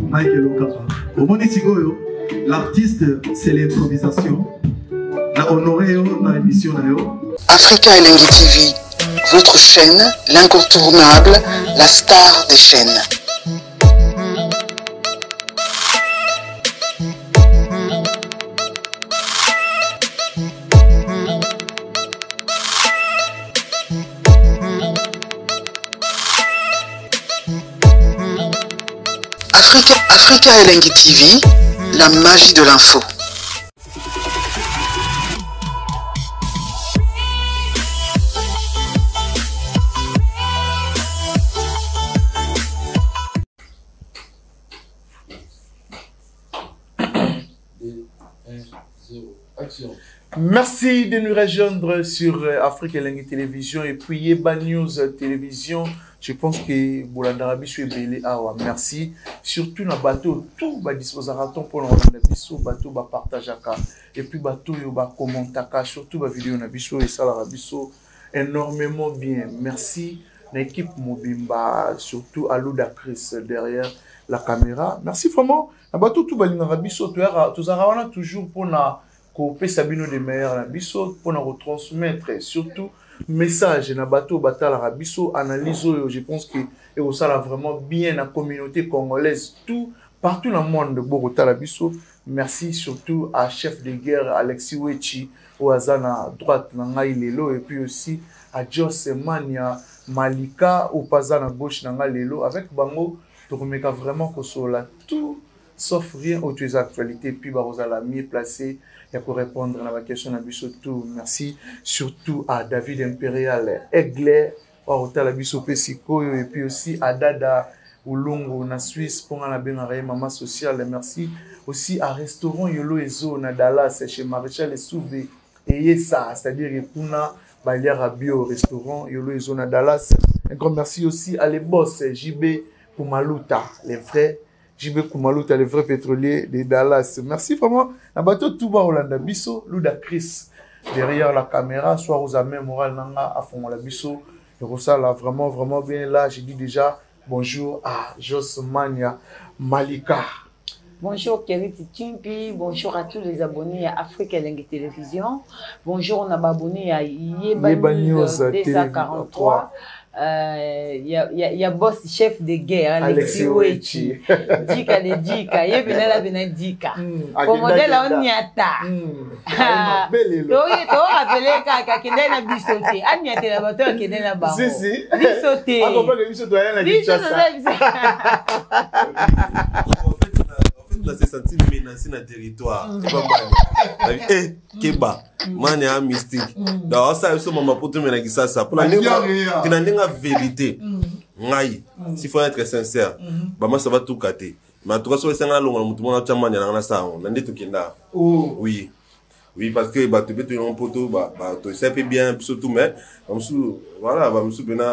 Mike Lokapa. Au monde l'artiste, c'est l'improvisation. La honoré dans l'émission. Africa Elengi TV, votre chaîne, l'incontournable, la star des chaînes. Africa Elengi TV, la magie de l'info. Merci de nous rejoindre sur Africa Elengi Télévision et puis Yeba News Télévision. Je pense que Bolandarabi est belé. Merci. Surtout dans le bateau, tout va disposer à temps pour le bateau va partager et puis bateau va commenter surtout la vidéo na biso et ça la biso énormément bien. Merci l'équipe Mobimba, surtout à Louda Chris derrière la caméra. Merci vraiment. Le bateau tout va dans biso toujours pour na couper Sabino de meilleurs na biso pour nous retransmettre surtout message na bateau batala rabiso analyse. Je pense que et ça là vraiment bien la communauté congolaise tout partout dans le monde de Bogota Bisso. Merci surtout à chef de guerre Alexis Wechi au Azana droite Nanga Lelo et puis aussi à Jose Mania Malika au Pazana gauche Nanga Lelo avec Bango pour remettre vraiment que sur la tout sauf rien aux actualités puis Barozala mieux placé et pour répondre à la question à Bisso tout. Merci surtout à David Impérial Egler au Talabiso Pesico et puis aussi à Dada Ulungu na Suisse pour la benaraye maman sociale. Merci aussi à restaurant Yolo Ezo na Dallas chez Maréchal et Souvé et Yesa, c'est-à-dire Epuna Baliara Bio restaurant Yolo Ezo na Dallas. Un grand merci aussi à les boss JB Kumaluta, les vrais JB Kumaluta, les vrais pétroliers de Dallas. Merci vraiment. Na bateau Touba Olanda Bisso, Louda Chris derrière la caméra, soit aux amis moral nanga à fond la Bisso. Et ça là vraiment bien là, j'ai dit déjà bonjour à Josmania Malika. Bonjour Keriti Timpi, bonjour à tous les abonnés à Africa Elengi Télévision. Bonjour on a abonné à Yeba News 243. Il y a boss chef de guerre Alexis Wechi. Dika de Dika, Yebena Bena Dika. Pour modèle on y ata. To appelé kaka kende na bisoté. Anyate la bateau kende na ba. Si. Bisoté. On comprend que bisoté est la Kinshasa. Là, c'est senti menacé dans le territoire. Keba, mania mystique. Donc, ça, c'est mon pour tout le monde qui ça. Pour la vérité, s'il faut être sincère, bah, ça va tout cater. Mais en tout cas, sur les 5 ans, tout le monde a chamani dans la salle. On a dit tout qui là. Oui. Oui, parce que bah tu peux tenir un poteau, bah tu sais bien surtout mais voilà, bah monsieur bena.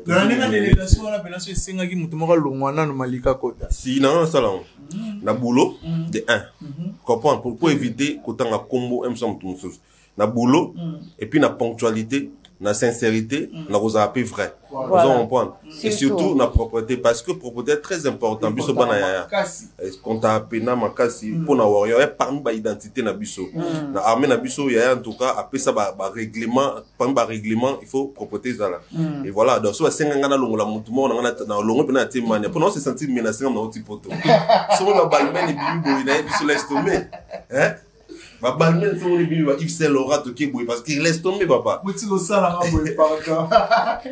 Dans la délégation là, bena c'est singaki mutumaka longwana no Malika kota. Si non salon. Na boulot de 1. Comprends pour éviter qu'autant à combo aime ça mutumu. Na boulot et puis na ponctualité, na sincérité, na rosa peu vrai. Vous comprendre. Et surtout na propreté parce que propreté est très important biso bana ya. Quand tu appelles na makasi pour na warrior parmi ba identité na biso. Na armée na biso ya en tout cas après ça ba règlement, parmi ba règlement, il faut propreté ça là. Et voilà, donc so senga na longola mutumo na longo na témoigner. Pour non se sentir menacé dans petit poteau. So ba balmen et bibo na biso laisse tomber. Hein? Ma balmen c'est mon bibi Yves Saint Laurent toqué boy parce qu'il laisse tomber papa. Petit lo sala boy pardon.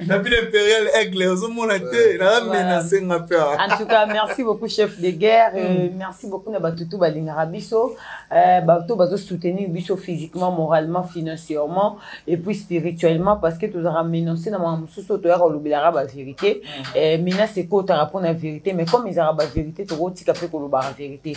La ville impériale aigle aux monaté na menacé ngapia. En tout cas, merci beaucoup chef de guerre, merci beaucoup na batutu balingara biso, bato bazo soutenir biso physiquement, moralement, financièrement et puis spirituellement parce que tous aura menacé na mususu to ya kolobela ba vérité. Mina c'est ko ta répondre la vérité mais comme ils aura ba vérité to tika pe ko ba vérité.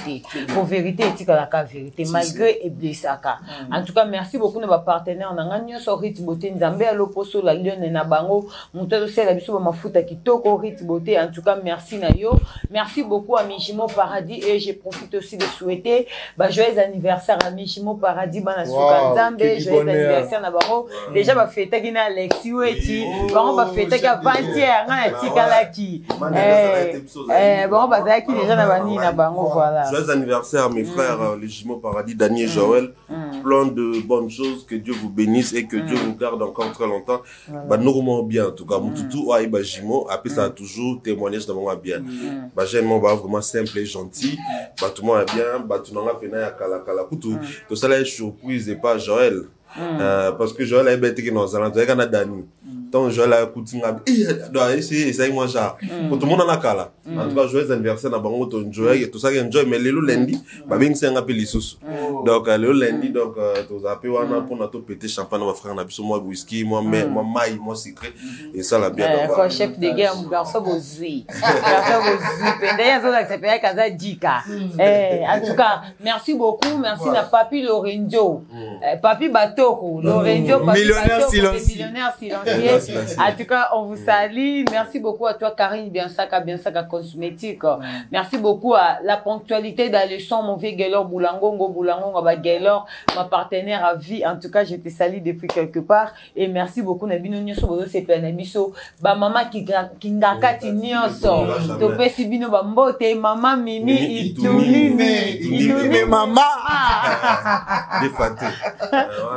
Pour vérité tika la ka vérité malgré Desaka. En tout cas, merci beaucoup de vos partenaires. On a gagné sur Rit Beauté, Nzambe à l'opposé, la Lyon et Nabango. Monté aussi à la biso, ma fouta qui toko Rit Beauté. En tout cas, merci Nayo. Merci beaucoup à Mijimo Paradis et je profite aussi de souhaiter joyeux anniversaire à Mijimo Paradis, Banasuka Nzambe, joyeux anniversaire Nabango. Déjà, va fêter qui na Alexis Oueti. Bon, va fêter qui avant-hier, hein, Tikalaki. Bon, va faire qui déjà Nabani Nabango, voilà. Joyeux anniversaire, mes frères, les Jumeaux Paradis, Daniel et Joël. Plein de bonnes choses, que Dieu vous bénisse et que Dieu vous garde encore très longtemps. Bah, normalement bien, en tout cas. Moutoutou, ouais, bah, Jumeaux, après, ça a toujours témoignage de moi bien. Bah, j'aime mon bah, vraiment simple et gentil. Bah, tout le monde est bien. Bah, tout le monde a fait à Kala. Tout ça là est surprise et pas Joël. Parce que Joël est bête qui nous a l'entouré quand on a Dani. Donc Joël a écouté doit essayer ça moi ça. Pour tout le monde en a Kala. En tout cas, joyeux anniversaire na bango ton Joël et tout ça enjoy mais le lundi, bah bien c'est un appel lisusu. Donc le lundi donc tu appelles wana pour notre péter champagne ma frère na biso moi whisky, moi maille, moi secret et ça la bien. Quand chef de guerre mon garçon bozui. Garçon bozui. Pendant ça accepter kaza dika. En tout cas, merci beaucoup, merci na papi Lorenzo. Papi Batoko, Lorenzo millionnaire silencieux. En tout cas, on vous salue. Merci beaucoup à toi Karine Biansaka cosmétique. Merci beaucoup à la ponctualité d'Alexandre, mon vieux Gaylor Boulangongo, ma partenaire à vie. En tout cas, je te salue depuis quelque part. Et merci beaucoup, Nabino Nyoso, Nabiso, maman qui ngakati Nyoso, Topesi Bino Bambote, maman Mimi, Itulime, maman.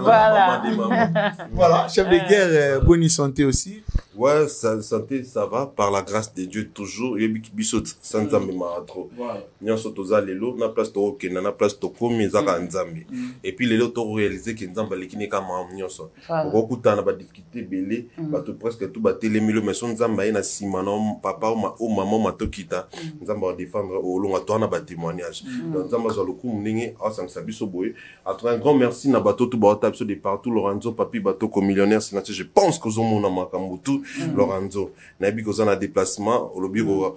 Voilà. Voilà, chef de guerre, bonne santé aussi. Ouais, santé, ça va, par la grâce de Dieu, toujours. Et puis, bisous, sans Nzambe maratro. Nyan sotoza lelo, na place to okena, na place to komi zaka Nzambe. Et puis, lelo to réaliser que Nzambe lekine kama nyoso. Beaucoup de temps, na ba difficulté belé, ba to presque tout ba télémilo, mais son Nzambe na simano, papa ou maman matokita. Nzambe va défendre au long à toi, na ba témoignage. Donc, Nzambe za loku mningi, a sang sabiso boye. À toi, un grand merci, na bato tout ba otapso de partout, Lorenzo, papi, bato ko millionnaire, c'est je pense que zomo na makambutu. Lorenzo, nabi ko na déplacement, au lobby vous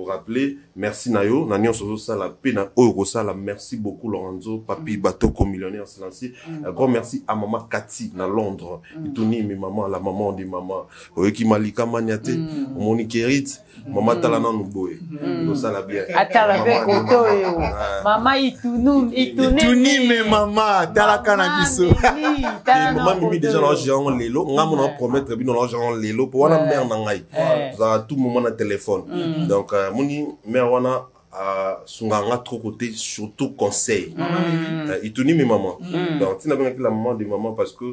rappeler, merci Nayo, na nyon so ça la peine au ça la merci beaucoup Lorenzo, papi Batoko millionnaire silencieux. Un grand merci à maman Cathy na Londres, Itoni mes maman, la maman des mamans, qui malika maniate, Monique Erit, maman Talana Nuboé. Donc ça la bien. Atala be koto yo. Maman Ituni mes maman, Talaka na biso. Maman Mimi déjà l'argent lelo, nga mon promettre bi l'argent lelo pour wana mère na ngai. Ça à tout moment na téléphone. Donc moni mère wana sunganga trop côté surtout conseil. Ituni mes mamans. Donc tu n'as pas la maman de maman parce que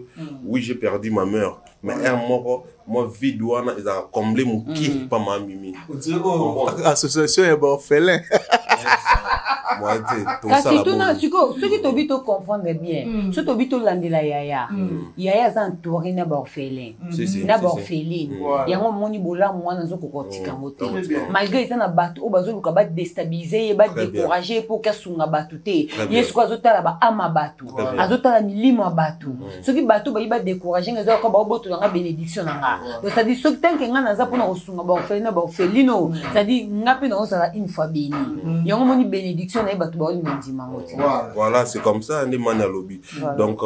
oui, j'ai perdu ma mère, mais un moment moi vide wana ils a comblé mon qui pas ma Mimi. Association est orphelin. Kasi tuna siko ceux qui t'obito comprendre bien ceux qui t'obito landela yaya za entouré na ba orphelin na ba orpheline yango moni bola mwana zo kokotika ngote malgré ça na bato o bazoluka ba déstabiliser ba décourager pour que sunga bato te yesu ko azotala ba ama bato azotala milimo ya bato ceux qui bato ba décourager ngaza ko ba boto nga bénédiction nga donc ça dit ceux qui tanke nga naza pona kosunga ba orphelin na ba orphelino ça dit ngape na osala une fois béni yango moni bénédiction. Voilà, c'est comme ça, on est man à lobby. Donc,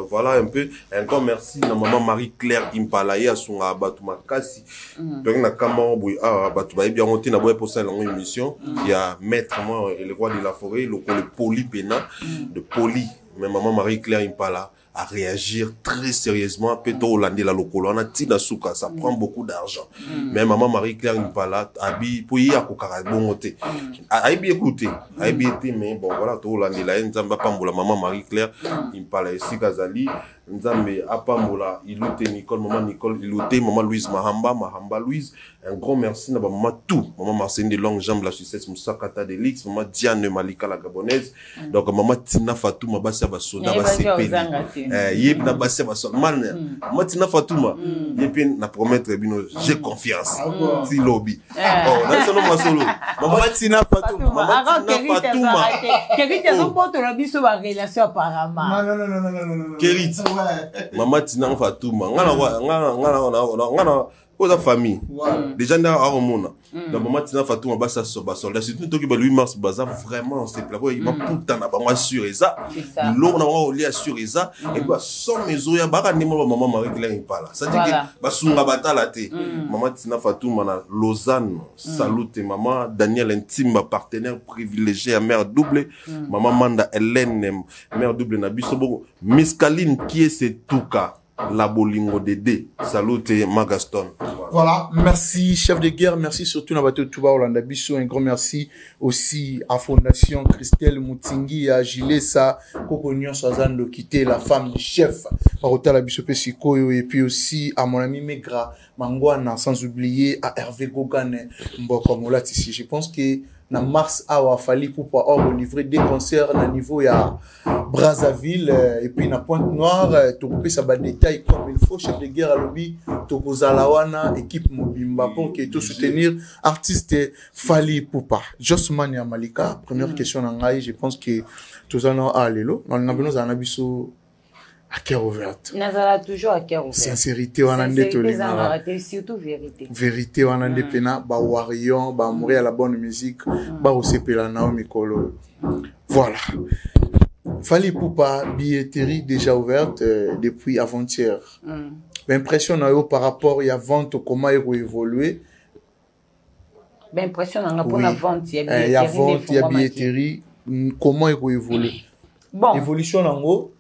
voilà un peu. Encore merci à maman Marie-Claire Impalaye à son abatuma kasi. Donc, na kamon boui abatuma bien monté na boue pour ça longue émission. Il y a maître moi et le roi de la forêt, le polypéna de Poly. Mais maman Marie-Claire Impala à réagir très sérieusement. Peut-être Hollande la locolo, on a tina souka, ça prend beaucoup d'argent. Mais maman Marie-Claire Impala, abi pour y a kokara bon côté. Abi écouter, abi été mais bon voilà to Hollande la nzamba pambola maman Marie-Claire Impala ici Kazali, nzambe apambola iloute Nicole, maman Nicole iloute, maman Louise Mahamba Louise. Un grand merci na maman tout, maman Marceline de Longue Jambe la Suisse, Moussa Kata de Lix, maman Diane Malika la Gabonaise. Donc maman Tina Fatouma basi ba soda ba CP. Yep na basi ba soda man. Maman Tina Fatouma, yep na promettre bino, j'ai confiance. Si lobby. Oh, na solo moi solo. Maman Tina Fatouma, maman Tina Fatouma. Kerit ya zo poto la biso ba relation apparemment. Non. Kerit. Maman Tina Fatouma, ngana aux famille déjà na aromona dans moment tina Fatou Mabassa soldat surtout to ki ba 8 mars baza vraiment c'est plat il va tout na ba sur ça l'eau na wa oli sur ça et puis son maison ya ba ni mo maman Marie Claire Impala ça dit que ba sunga batala te maman tina Fatou mana Lausanne salute maman Daniel Intime partenaire privilégié à mère double maman Manda Hélène mère double na biso boko Miss Kaline qui est c'est tout cas la bolingo Dédé. Salut Magaston. Voilà, merci chef de guerre, merci surtout à Bateau Touba Olanda Bissou, un grand merci aussi à Fondation Christelle Moutingi, à Gilesa, Kokonyon Sazando Kité, la femme du chef, Parota la Bissou Pesikoyo, et puis aussi à mon ami Megra Mangwana, sans oublier à Hervé Gogane, Mbokamolat ici. Je pense que na mars awa fali pour pouvoir livrer des concerts na niveau ya Brazzaville et puis na Pointe-Noire to couper ça ba détail comme il faut chef de guerre à lobby to kozalawana équipe Mobimba pour que tout soutenir artiste Fali Poupa Josman ya Malika première question na ngai je pense que tous en a lelo on a besoin d'un abisso à cœur ouvert. Nazala toujours à cœur ouvert. Sincérité wanande to lingara. Surtout vérité. Vérité wanande pena ba warion ba mourir à la bonne musique ba osepela Naomi Kolo. Voilà. Fali Poupa billetterie déjà ouverte depuis avant-hier. L'impression par rapport à vente comment il a évolué. L'impression pour la vente il y a vente il y a billetterie comment il a évolué. Bon. Évolution en gros.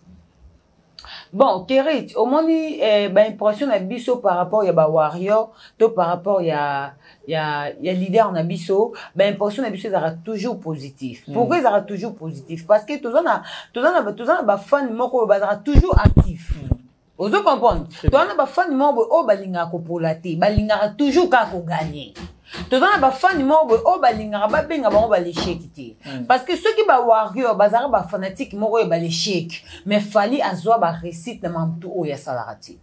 Bon, Kérit, au moins, impression à biso par rapport à Warrior, to par rapport à leader en abisso, impression à biso sera toujours positif. Pourquoi ça sera toujours positif? Parce que tout ça, fan moko sera toujours actif. Vous comprenez? Tout ça, fan moko balinga ko polate, balinga toujours ka ko gagner. Tout ça, fan moko balinga ba benga ba l'échec. Parce que ceux qui ba Warrior bazara ba fanatique moko ba l'échec, mais Fali azwa ba récite na mamtu o ya salarati.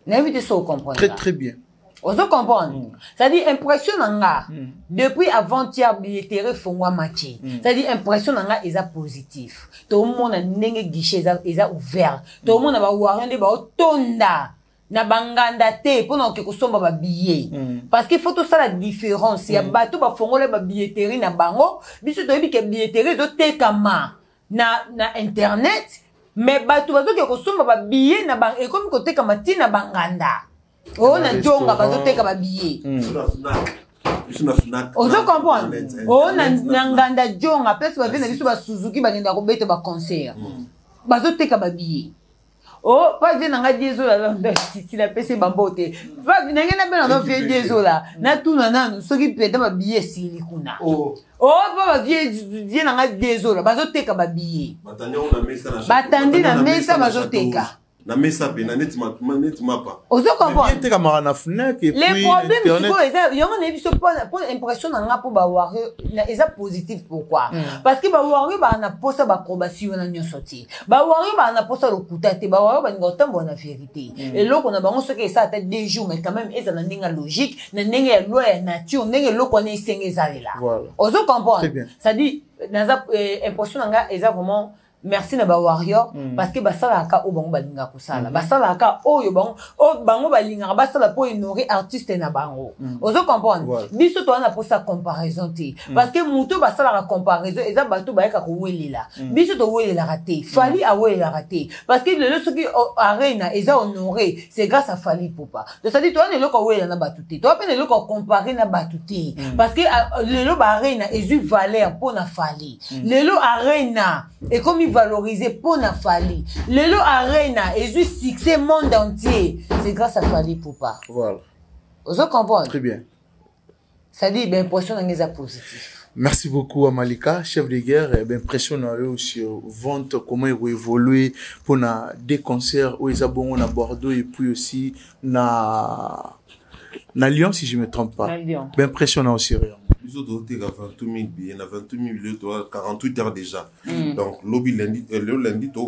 N'invite ça au comprendre. Très très bien. Vous comprenez? C'est-à-dire impression nanga depuis avant-hier billetterie fongwa matché. C'est-à-dire impression nanga est positif. Tout le monde a n'enge guichet est ouvert. Tout le monde a ba Warrior de ba tonda. Na banganda te pour non que kosomba ba billet parce qu'il faut tout ça la différence il y a bateau ba fongola ba billetterie na bango biso to yebi ke billetterie zo tekama na internet mais bateau bazo ke kosomba ba billet na bang e comme ko tekama ti na banganda o na jonga bazo teka ba billet ozo comprendre o na nganda jonga place ba vena biso ba Suzuki ba ngenda ko bete ba concert bazo teka ba billet. Oh, pas bien dans la désola, si la PC bambote. Pas bien dans la vieille désola. Na tout nana, ceux qui pètent ma billet silicona. Oh, pas bien dans la désola, bazoteka ma billet. Batandi na mesa bazoteka. Na mesa pe na net mapa. Ozo comprendre. Bien te camarade na FNAC et puis les problèmes c'est y a on a vu ce pour impression na pour ba Warrior eza positif pourquoi parce que ba Warrior ba na posa ba acrobatie na nyo sorti ba Warrior ba na posa lokuta te ba Warrior ba ngotambo na vérité et loko na bango soki ça tête des jours mais quand même eza na ndinga logique na ndinga ya loi ya nature ndinga loko na isengeza lela ozo comprendre ça dit naza impression nga eza vraiment merci na ba Warrior parce que basala ka o bango balinga kusala basala ka o yo bango o bango balinga basala po honorer artiste na bango ozo comprendre biso to na posa comparaison te parce que muto basala la comparaison eza bato ba ka ko welela biso to welela raté Fali a welela raté parce que le soki arena eza honoré c'est grâce à Fali Poupa donc ça dit to na le ko welela na batuté to pe le ko comparer na batuté parce que le lo ba arena ezu valeur pour na Fali le lo arena et comme valorisé pour na Fali. Le lot arena et du succès monde entier. C'est grâce à Fali Poupa. Voilà. Vous comprenez? Très bien. Ça dit, ben, impression dans positif. Merci beaucoup à Malika, chef de guerre. Ben, impression sur vente, comment il va évoluer pour des concerts où ils ont à Bordeaux et puis aussi na Lyon, si je ne me trompe pas. Ben, impressionnant aussi, réellement. Ils ont doté 28 000 billets, 28 000 billets, 48 heures déjà. Donc, le lundi,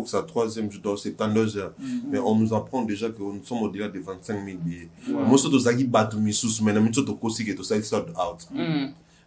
c'est la troisième jour, c'est 72 heures. Mais on nous apprend déjà que nous sommes au-delà de 25 000 billets. Moi, je suis allé battre mes sous, mais je suis allé battre mes sold out.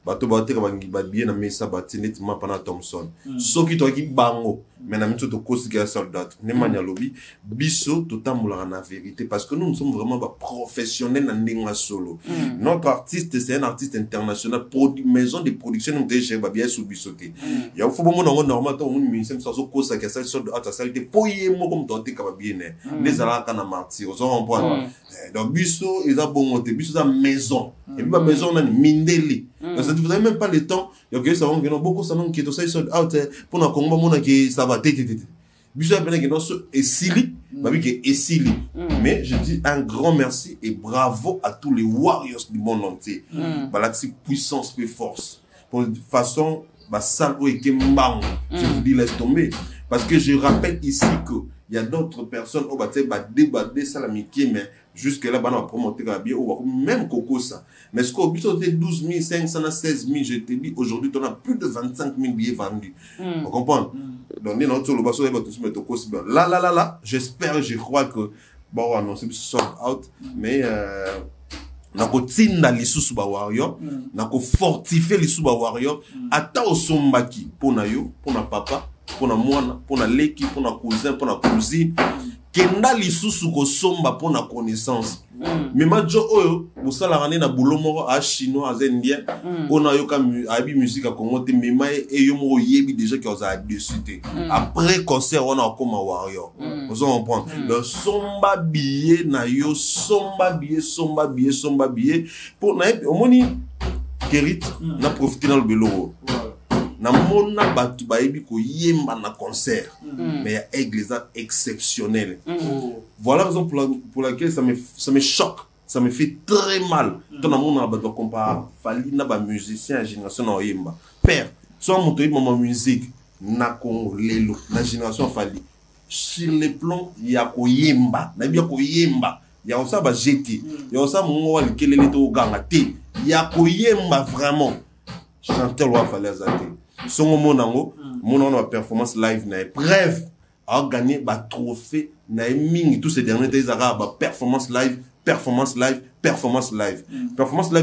Bato bate ka bangi ba bien na mesa batine tima pana Thompson. So ki to ki bango mais na mito to kosi ga soldat ne manya lobby biso to tambola na vérité parce que nous sommes vraiment professionnels na ndenga solo. Notre artiste c'est un artiste international maison de production nous déjà ba bien sous bisoté. Ya faut bon normal to mon musicien so kosa ga soldat ta salite poye mo comme to te ka bien les ala kana martyr on comprend. Donc biso ils a bon monter biso za maison et puis maison na mindeli. Parce que vous avez même pas le temps. Il y a ça beaucoup ça non qui est aussi out pour na Congo mona qui ça va tete. Biso ben qui non et Sili, bah oui qui est Sili. Mais je dis un grand merci et bravo à tous les warriors du monde entier. Voilà que c'est puissance et force. Pour de façon bah ça ou et kembang. Je vous dis laisse tomber parce que je rappelle ici que il y a d'autres personnes au bâtiment débattre ça la miquée mais jusque là on va promoter bien ou même coco ça mais ce qu'on biso était 12 500 16 000 je te dis aujourd'hui on a plus de 25 000 billets vendus vous comprenez donc nous notre le basso va tous mettre coco là j'espère je crois que bon annoncer sold out mais nako tinda lisusu ba warrior nako fortifier lisusu ba warrior ata osombaki pona yo pona papa pona mwana pona leki pona cousin pona cousine kenda lisusu ko somba pona connaissance mais majo oyo bosala rane na boulot moko a chinois a indien on a yo comme abi musique a Congo te mema et yo mo yebi déjà qui osa dessus après concert on a comme warrior vous comprendre le somba billet na yo somba billet pour na omoni Kerit na profiter dans le bélo na mona batu baebi ko yemba na concert mais il y a église exceptionnelle. Voilà la raison pour laquelle ça me choque, ça me fait très mal. Quand na mona batu comparer fali na ba musicien génération na yemba père soit mon toy maman musique na Congo lelo na génération fali sur le plan ya ko yemba na bien ko yemba ya osa ba jeter ya osa mo wa likelele to ganga te ya ko yemba vraiment chanteur wa fali azate son monango mon performance live na bref a gagné ba trophée na ming tous ces derniers temps ba performance live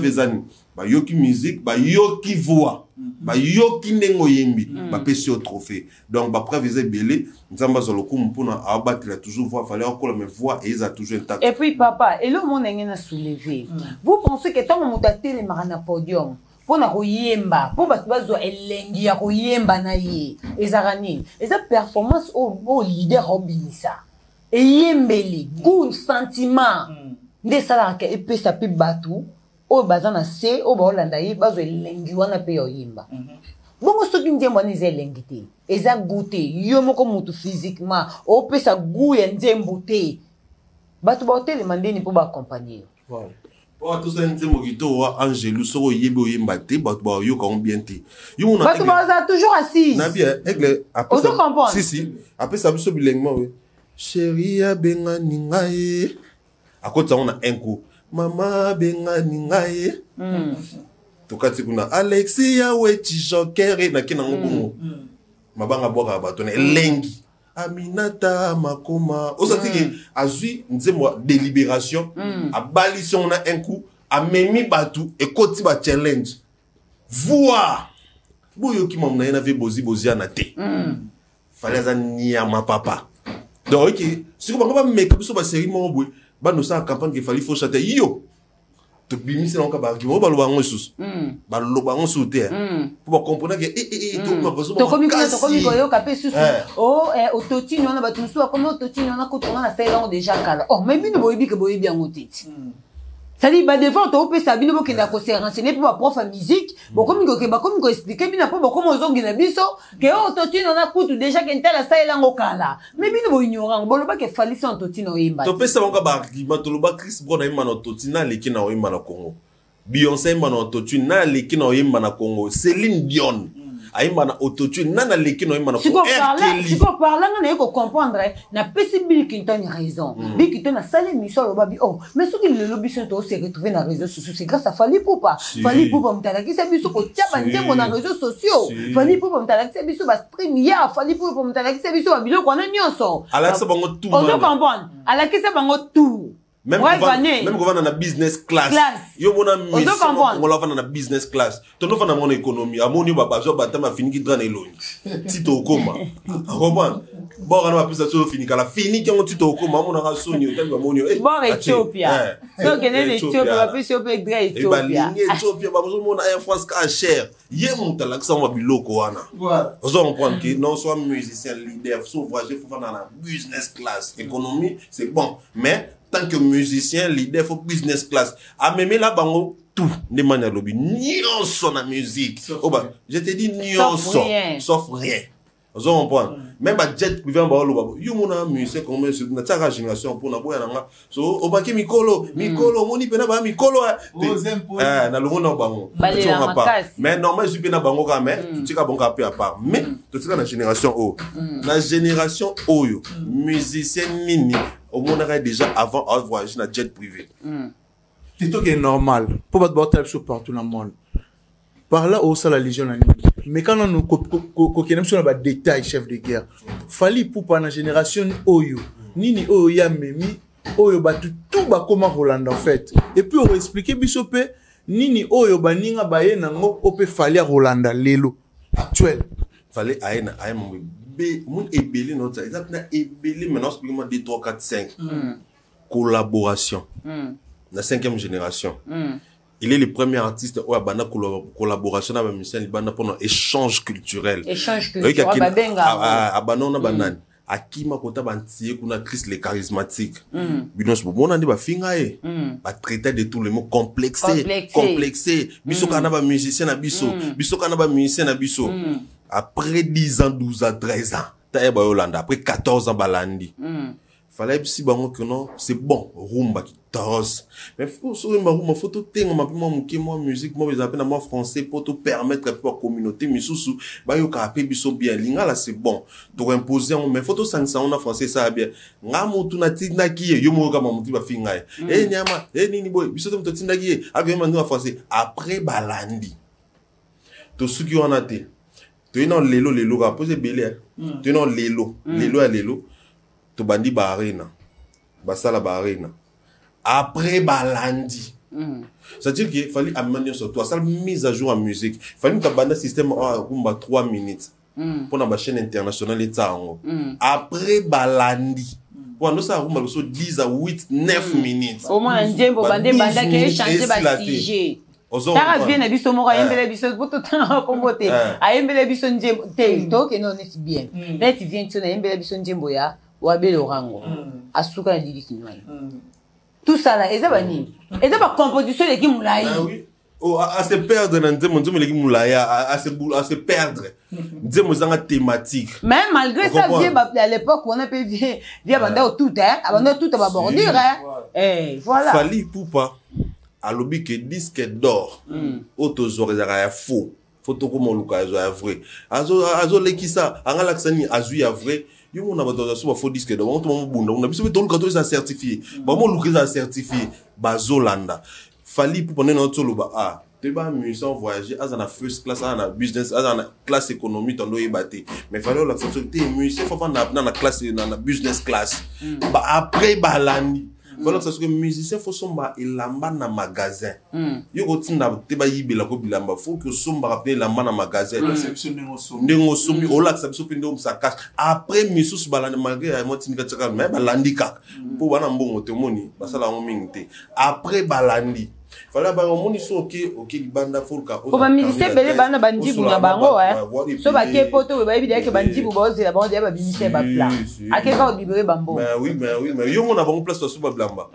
ezani ba yoki musique ba yoki voix ba yoki ndengo yembi ba pesi au trophée donc ba preuve ezé belé nzamba zoloko mpona abattre la toujours voix fallait encore mes voix et ils a toujours intact. Et puis papa et le monde ngena soulever vous pensez que tant mon motaté les marana podium pour na koyemba pour bazo elengi ya koyemba na ye ezarani eza performance au leader obinisa et yembeli good sentiment nde sala ka epesa pe batu o bazana se o ba olanda ye bazo elengi wana pe yemba bongo soki ndembo ni elengi te eza goûté yo moko mutu physiquement o pesa goût ya ndembo te batu ba hotel mandeni pour ba accompagner. Voilà. Oh, tout ça, c'est mon guito, Angelo, Soro, Yebo, Yembate, Batba, Yo, quand bien t'es. Yo, on a toujours assis. Nabia, aigle, après ça. Si. Après ça, vous bilinguement, oui. Chérie, benga ningaye. À côté, ça, on a un coup. Maman, benga ningaye. Tout cas, c'est qu'on a Alexia, ouais, Tijoker, na kina ngobongo. Mabanga boka batone, lengi. Aminata makoma osatiki azui nzemwa délibération a balisson na un coup a memi batu et koti ba challenge voir boyo ki mamna na ve bozi na te fallait za nia ma papa donc ok si ko ba make biso ba série mo boy ba no sa campagne que fallait faut chanter yo to bimisi na ka ba ki mo ba lo ba ngosus ba lo ba ngosuté pour comprendre que to ma besoin to komi ko yo kapé susu ototini on a batu so comme ototini on a ko to na fait long déjà kala oh mais bino boyebi que boyebi en otiti ça dit ba devant to pe sa bino bokenda ko se renseigner pour ba prof en musique bon comme ko expliquer bino pas comment ozongi na biso que ototini on a kutu déjà que ntela sa elango kala mais bino bo ignorant bo lo ba que fali son ototini o yimba to pe sa bonga ba argument to lo ba Chris Brown na yimba na ototini na leki na o yimba na Congo Beyoncé yimba na ototini na leki na o yimba na Congo Céline Dion aimba na autotune nana leki no imba na ko si ko parler na ko comprendre na possible qui t'a raison bi qui t'a salé mission lo babi oh mais ce qui le lobby sont se retrouver na réseaux sociaux c'est grâce à Fally Ipupa mtala ki sa biso ko tiaba ndemo na réseaux sociaux Fally Ipupa mtala ki sa biso ba stream ya Fally Ipupa mtala ki sa biso ba biloko na nyonso ala ki sa bango tout on comprendre ala ki sa bango tout Même quand on a business class. Yo mona mission on la vendre na business class. Ton no vendre mon économie. Amoni ba bazo ba tama fini ki drane eloni. Tito okoma. Comprendre. Bon on va plus ça fini kala fini ki on tito okoma mona ka sonyo tellement monio. Bon Ethiopia. Donc elle Ethiopia va plus Ethiopia Ethiopia. Et ba ligne Ethiopia ba besoin mona Air France ka cher. Yé mon tala que ça on va biloko wana. Voilà. Vous on comprendre que non soit musicien leader, soit voyager faut vendre na business class. Économie c'est bon, mais tant que musicien, leader, faut business class. A même là, bango, tout, ne mania lobby. Nuance la musique. Oh bah, je te dis nuance. Sauf rien. Vous comprenez? Même à jet privé en bas, you mona musicien comme ça, na tara génération pour na boya nanga. So, o ba ke mikolo, moni pena ba mikolo. Na lo mona bango. Mais normal, je pena bango quand même, tu ka bon peu à part. Mais, tout ça la génération O. La génération O, musicien nini. Au monde déjà avant à voyager dans jet privé. C'est tout qui est normal. Pour pas te battre partout dans le monde. Par là, au la légion. Mais quand on nous coquinons sur les détails, chef de guerre, fallait pour la génération Oyo, Nini Oyo Yamemi, Oyo batu tout ba comment Roland en fait. Et puis on va expliquer Bissopé, Nini Oyo baninga baye nango opé fallait Roland lelo actuel. Fallait aïna mon mon ébélé notre ça n'a ébélé maintenant expliquez-moi 2 3 4 5 collaboration la 5e génération il est le premier artiste où a bana collaboration avec musicien libana pendant échange culturel a banana banane akima kota bantie kuna Chris le charismatique binos bon on dit ba finga ba traiter de tout le mots complexé biso kana ba musicien na biso kana ba musicien na biso. Après 10 ans, 12 ans, 13 ans, t'as eu Yolanda. Après 14 ans, Balandi. Fallait si bango que non, c'est bon, rumba qui taros. Mais faut sur une rumba, faut tout tenir, moi musique, moi les appels moi français pour te permettre pour communauté, mais sous, bah yo kapé biso bien, lingala c'est bon. Pour imposer, mais faut tout 500 on a français ça bien. Ngamo tu na tinda ki yo mo kama muti ba finga. Nyama, nini boy, biso to tinda ki, avec moi nous français. Après Balandi. Tout ce qui on a été. Tu es dans l'élo, rapposé belé. Tu es dans l'élo, tu bandi barina. Basala barina. Après Balandi. C'est-à-dire qu'il fallait amener sur toi. Ça mise à jour en musique. Il fallait que tu bandes système à 3 minutes. Pour la chaîne internationale. Après Balandi. Pour nous, ça a 10 à 8, 9 minutes. Au moins, un djembo bandé banda qui est chanté par CG. Tara vient biso moko ayembele biso poto tanga kombote ayembele biso njembo te donc non est bien là tu viens tu na ayembele biso njembo ya wa belorango asuka na dili kinwai tout ça là eza bani eza ba composition de kimulai oui oh à se perdre dans njembo le kimulai à se perdre njembo zanga thématique même malgré ça vient à l'époque on a pas vient banda tout abanda tout ba bordure voilà fallait poupa à l'objet que disque d'or autozore za faux photo comme luka zo ya vrai azo lekisa angala ksani azu ya vrai yo mona bato so faux disque d'or on to bunda on a biso to luka to za certifié ba mo luka za certifié bazolanda fali pour prendre notre loba te ba musicien voyager azana first class azana business azana classe économique tondo yebate mais fallait la société musicien faut pas na classe na business class ba après balandi voilà ça que musicien faut somba elamba na magasin yo ko tinda te ba yibela ko bilamba faut que somba rappeler lamba na magasin ndengo somi ola ça biso pinde sa cache après misus balana malgré moi tinga tsaka mais balandika pour bana mbongo te moni basala ngo mingte après balandi fallait ba moni so ok libanda folka ko ba musicien bele bana bandibu na bango so ba ke poto ba yibida ke bandibu ba ozela ba ba musicien ba plat akeka libéré bambo mais yo mona bango place so ba blamba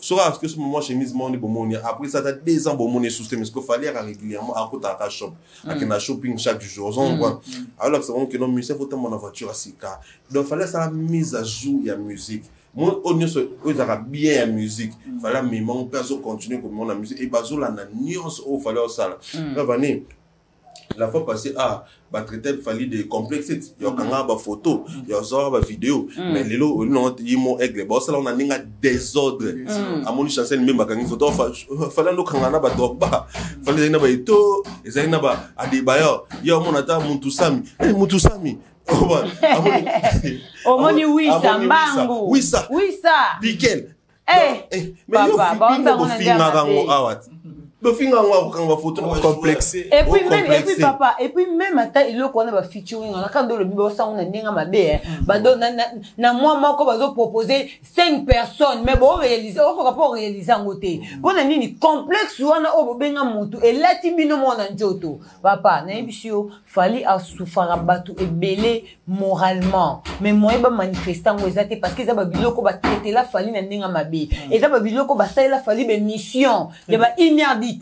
sera parce que ce moment chemise monde bomoni après ça t'as 2 ans bomoni système parce qu'il fallait régulièrement à côté à shop à shopping chaque jour on voit alors c'est bon que non musicien faut tellement la voiture à sika donc fallait ça la mise à jour ya musique moi on est bien la musique fallait mais mon père continuer comme la musique et bazo la nuance au fallait ça là venir la fois passée ba traiter fallait des complexes yo kanga ba photo yo zo ba vidéo mais lelo non yimo aigle ba ça on a ninga désordre a mon chancel même ba kanga photo fallait no kanga na ba dogba fallait na ba ito ezali na ba adebayo yo mon ata muntu sami Omoni oui ça mbango oui ça Piquel complexé. Et puis papa, et puis même à il a qu'on a featuring, on a quand le bibo ça on a n'inga ma bé, na moi moko bazo proposer 5 personnes, mais bon réaliser, on va pas réaliser en côté. Bon nini complexe ou na o benga mutu et là tibino mo na njoto. Papa, na ebisio fali a souffrir batu et belé moralement. Mais moi ba manifestant ngo ezate parce que ça ba biloko ba traiter la fali na n'inga ma bé. Et ça ba biloko ba ça la fali be mission, de ba inherditant.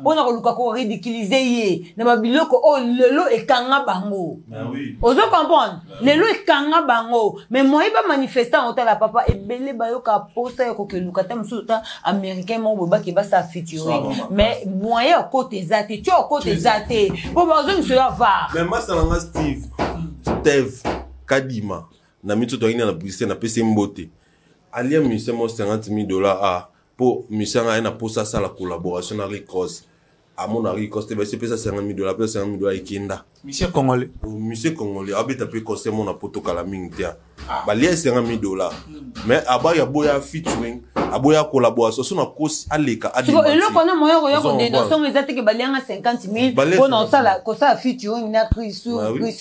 On a luka ko ridiculiser ye. Na ba biloko o lelo e kanga bango. Oui. Ozo comprendre? Lelo e kanga bango. Mais moi ba manifestant on la papa et belé ba yo ka posa yo ko ke luka ta musuta américain mo boba ki ba sa featuring. Mais moi ya côté zate, tu au côté zate. Bon ba ozo nso ya va. Mais moi ça langa Steve Kadima na mito to ina na publicité na PC Mbote. Alia mission mo $50,000 a pour mission a na posa ça la collaboration avec Cross. À mon avis, costé c'est ça $50,000, plus $50,000 ikinda. Monsieur Congolais. Monsieur Congolais, habite après costé mon apoto kala mingtia. Ba lié $50,000. Mais aba ya boya featuring, aboya collaboration, so na cause aleka adi. So elo kona moyo ya ko de son ezate ke balianga $50,000 pour na sala ko sa featuring na Chris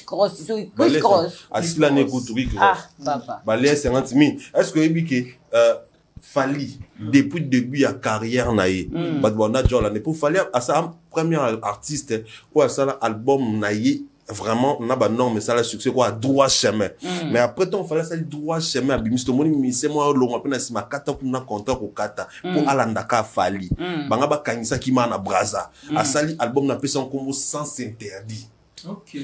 Cross, so Chris Cross. Asila ne kuturi Cross. Ah, papa. Ba lié $50,000. Est-ce que ebike Fali depuis le début de la carrière naïe Badwana Jola ne pour Fali à sa première artiste ou à ça album naïe vraiment n'a pas non mais ça le succès quoi droit chemin mais après ton fallait ça droit chemin abimisto moni mi c'est moi long après na sima kata kuna content ko kata pour alandaka Fali banga ba kanisa ki mana braza à sali album na pesa combo sans interdit. OK.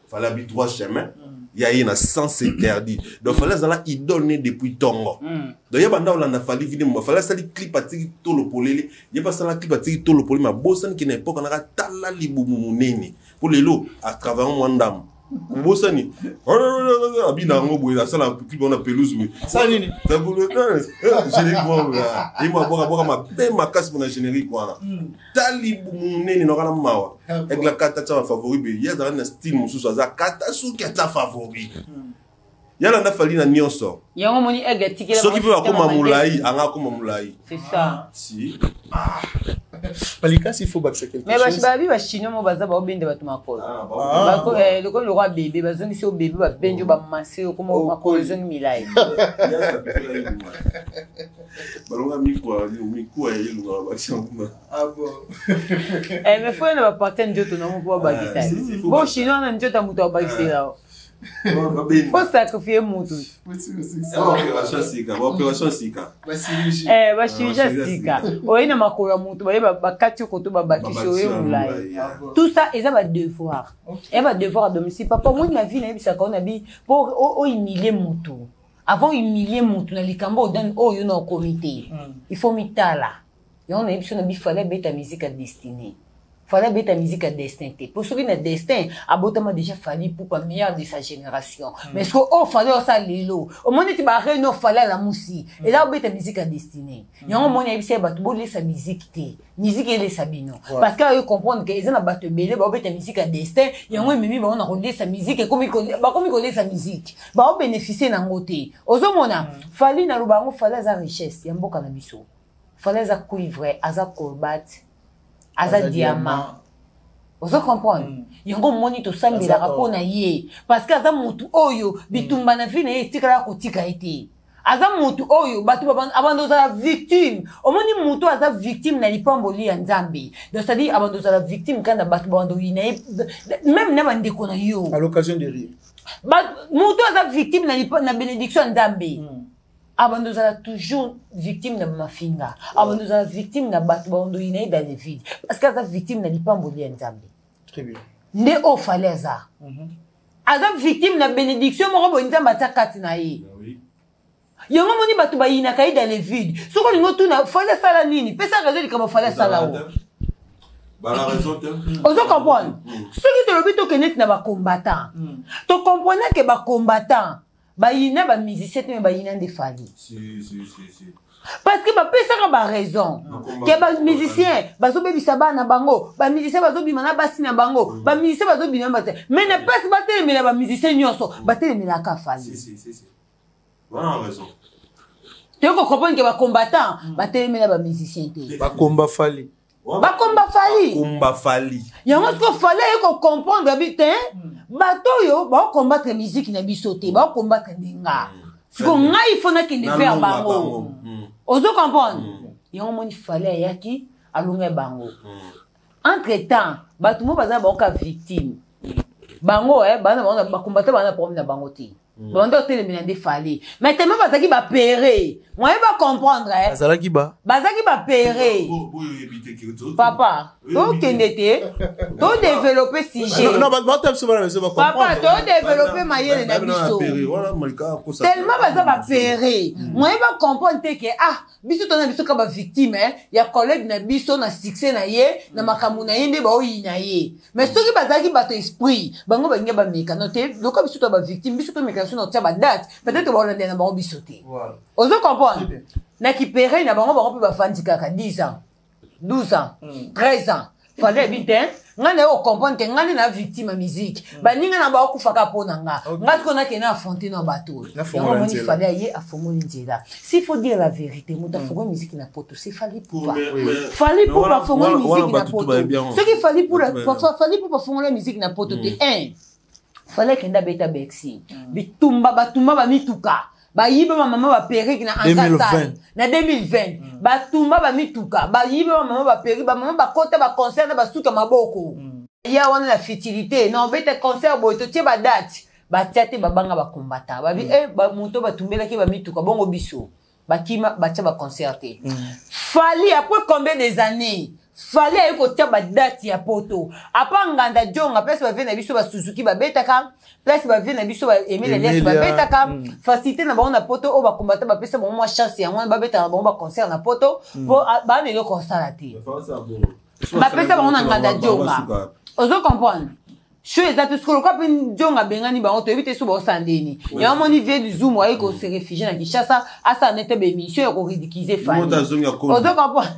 Fallait habiter droit chemin il y a une sens interdit donc fallait ça idole né depuis tongo donc ya banda olanda fali vidéo fallait ça clip atiki to lo polele ya pas ça la clip atiki to lo polele ma bosan qui n'est pas qu'on a tala libumu nene pour les lots à travers mon dame bosani abina ngobo la sala clip on a pelouse ça nini ça vous le générique moi et moi boka ma pe ma casse pour la générique quoi talibumu nene no kana mawa avec la carte ta favori be ya dans un style mususu za kata su qui ta favori yala na fali na nyonso yango moni ega tikela so qui peut akoma mulai anga koma mulai c'est ça si Palika s'il faut baxer quelque chose mais babi ba chino mo baza ba obende ba tumakolo ba ko le roi bébé ba zoni so bébé ba benjo ba masse ko mo makolo zoni milai balonga mikwa yelunga bakshamba ah bon mais faut na ba parten njoto na mo po ba gisa bo chino na njota muto ba gisa faut sacrifier mutu opération sika ba chirurgie sika oina makolo mutu ba kati ko to ba bakisho yo mulai tout ça eza ba devoir et ba devoir à domicile papa moi ma vie na bisa ko na bi pour humilier mutu avant humilier mutu na likambo dan yo na comité il faut mitala yo na biso na bi fallait beta musique à destinée fallait beta musique à destin pour ceux qui na destin abotama déjà fallu pour pas meilleur de sa génération mais ce que fallait ça lelo au monde ti ba reno fallait la musi et là beta musique à destinée yango moni ebise ba to bolé sa musique té musique ele sabino parce que yo comprendre que ils na ba te belé ba beta musique à destin yango mimi ba on a rodé sa musique et comme il sa musique ba on bénéficier na ngoté ozo mona fallait na rubango fallait za richesse ya mboka na biso fallait za cuivre aza colbat aza diamant ozo comprendre yango moni to sambela rapport na ye parce que aza mutu oyo bitumba na vie na ye tikala ko tika ete aza mutu oyo batu abandoza la victime omoni mutu aza victime na lipamboli ya nzambe donc ça dit abandoza la victime quand batu bandoyi na même na bandeko na yo à l'occasion de rire mutu aza victime na bénédiction ya nzambe abandozala toujours victime na mafinga abandozala victime na batu bando ina dans les vides parce que aza victime na lipamboli ya nzambe très bien nde o faleza aza victime na bénédiction moko bo nzambe ata kati na ye yango moni batu bayina kai dans les vides soko lingo tuna fallait sala nini pesa raison likama fallait sala o la raison ozo comprendre ce qui te lobi to kenet na ba combattant to comprendre que ba combattant bayina ba musicien te bayina de fali si parce que ba pesa ba raison que ba musicien bazo bebisa bana bango ba musicien bazo bima na basi na bango ba musicien bazo bima ba mais ne pas battre mais ba musicien nyonso battre mais la ka fali si voilà raison Tu comprends que les combattants, les musiciens. Bakomba Fali. Bakomba Fali. Bakomba Fali. Il y a un ce qu'il fallait comprendre, bateau, ba combattre musique na bisoté, ba combattre ndinga. Ce qu'on a, il faut qu'il ne faire bango. Ozo comprendre. Il y a un moment il fallait yaki alunga bango. Entre-temps, batumo baza ba victime. Bango bana ba combattre bana problème na bango ti. Bon donc télé mais fallait. Mais tellement bazaki ba pérer. Moi il va comprendre Bazaki ba. Bazaki ba pérer. Papa, to kendete, to développer sujet. Non, ba souvent mais va comprendre. Papa, to développer maïe na biso. Tellement baza ba pérer. Moi il va comprendre que biso to na biso ka ba victime ya collègue na biso na succès na ye na makamu na yende ba oyi na ye. Mais soki bazaki ba to esprit, bango ba ngeba meka noté, loka biso to ba victime, biso to meka sur notre date, peut-être on a des bango bisoté. Ozo comprendre. Na ki pérer na bango bango pe ba fandi kaka 10 ans. 12 ans, 13 ans. Fallait bien, ngane o comprendre que ngane na victime musique. Ba ninga na ba okufaka pona nga. Ngati kona ke na affronter na bateau. Il fallait aller à Fongola Nzela. S'il faut dire la vérité, muta Fongola musique na poto, c'est fallait pour pas. Fallait pour pas Fongola musique na poto. Ce qu'il fallait pour fallait pour pas Fongola musique na poto te 1. Fallait kenda beta bexi. Bitumba ba mituka. Ba yiba mama ba peri na ankasa na 2020 ba tumba ba mituka ba yiba mama ba peri ba mama ba kota ba concert na ba suka maboko ya wana la fertilité non bete concert boy to tie ba date ba tiate ba banga ba kombata ba bi ba moto ba tumbela ki ba mituka bongo biso ba kima ba tia ba concerter fallait après combien des années fallait ko tia ba date ya poto apa nganda jonga place ba vena biso ba Suzuki ba betaka place ba vena biso ba Emile Les ba betaka facilité na ba na poto o ba kombata ba pesa ba moi chance ya ba betaka ba concert na poto po ba ne le constater ba pesa ba na nganda jonga ozo comprendre je suis exact ce que le cap jonga bengani ba on te éviter sous ba sandeni ya moni vie du zoom wa ko se réfugier na Kinshasa asa nete be mission ko ridiculiser fan ozo comprendre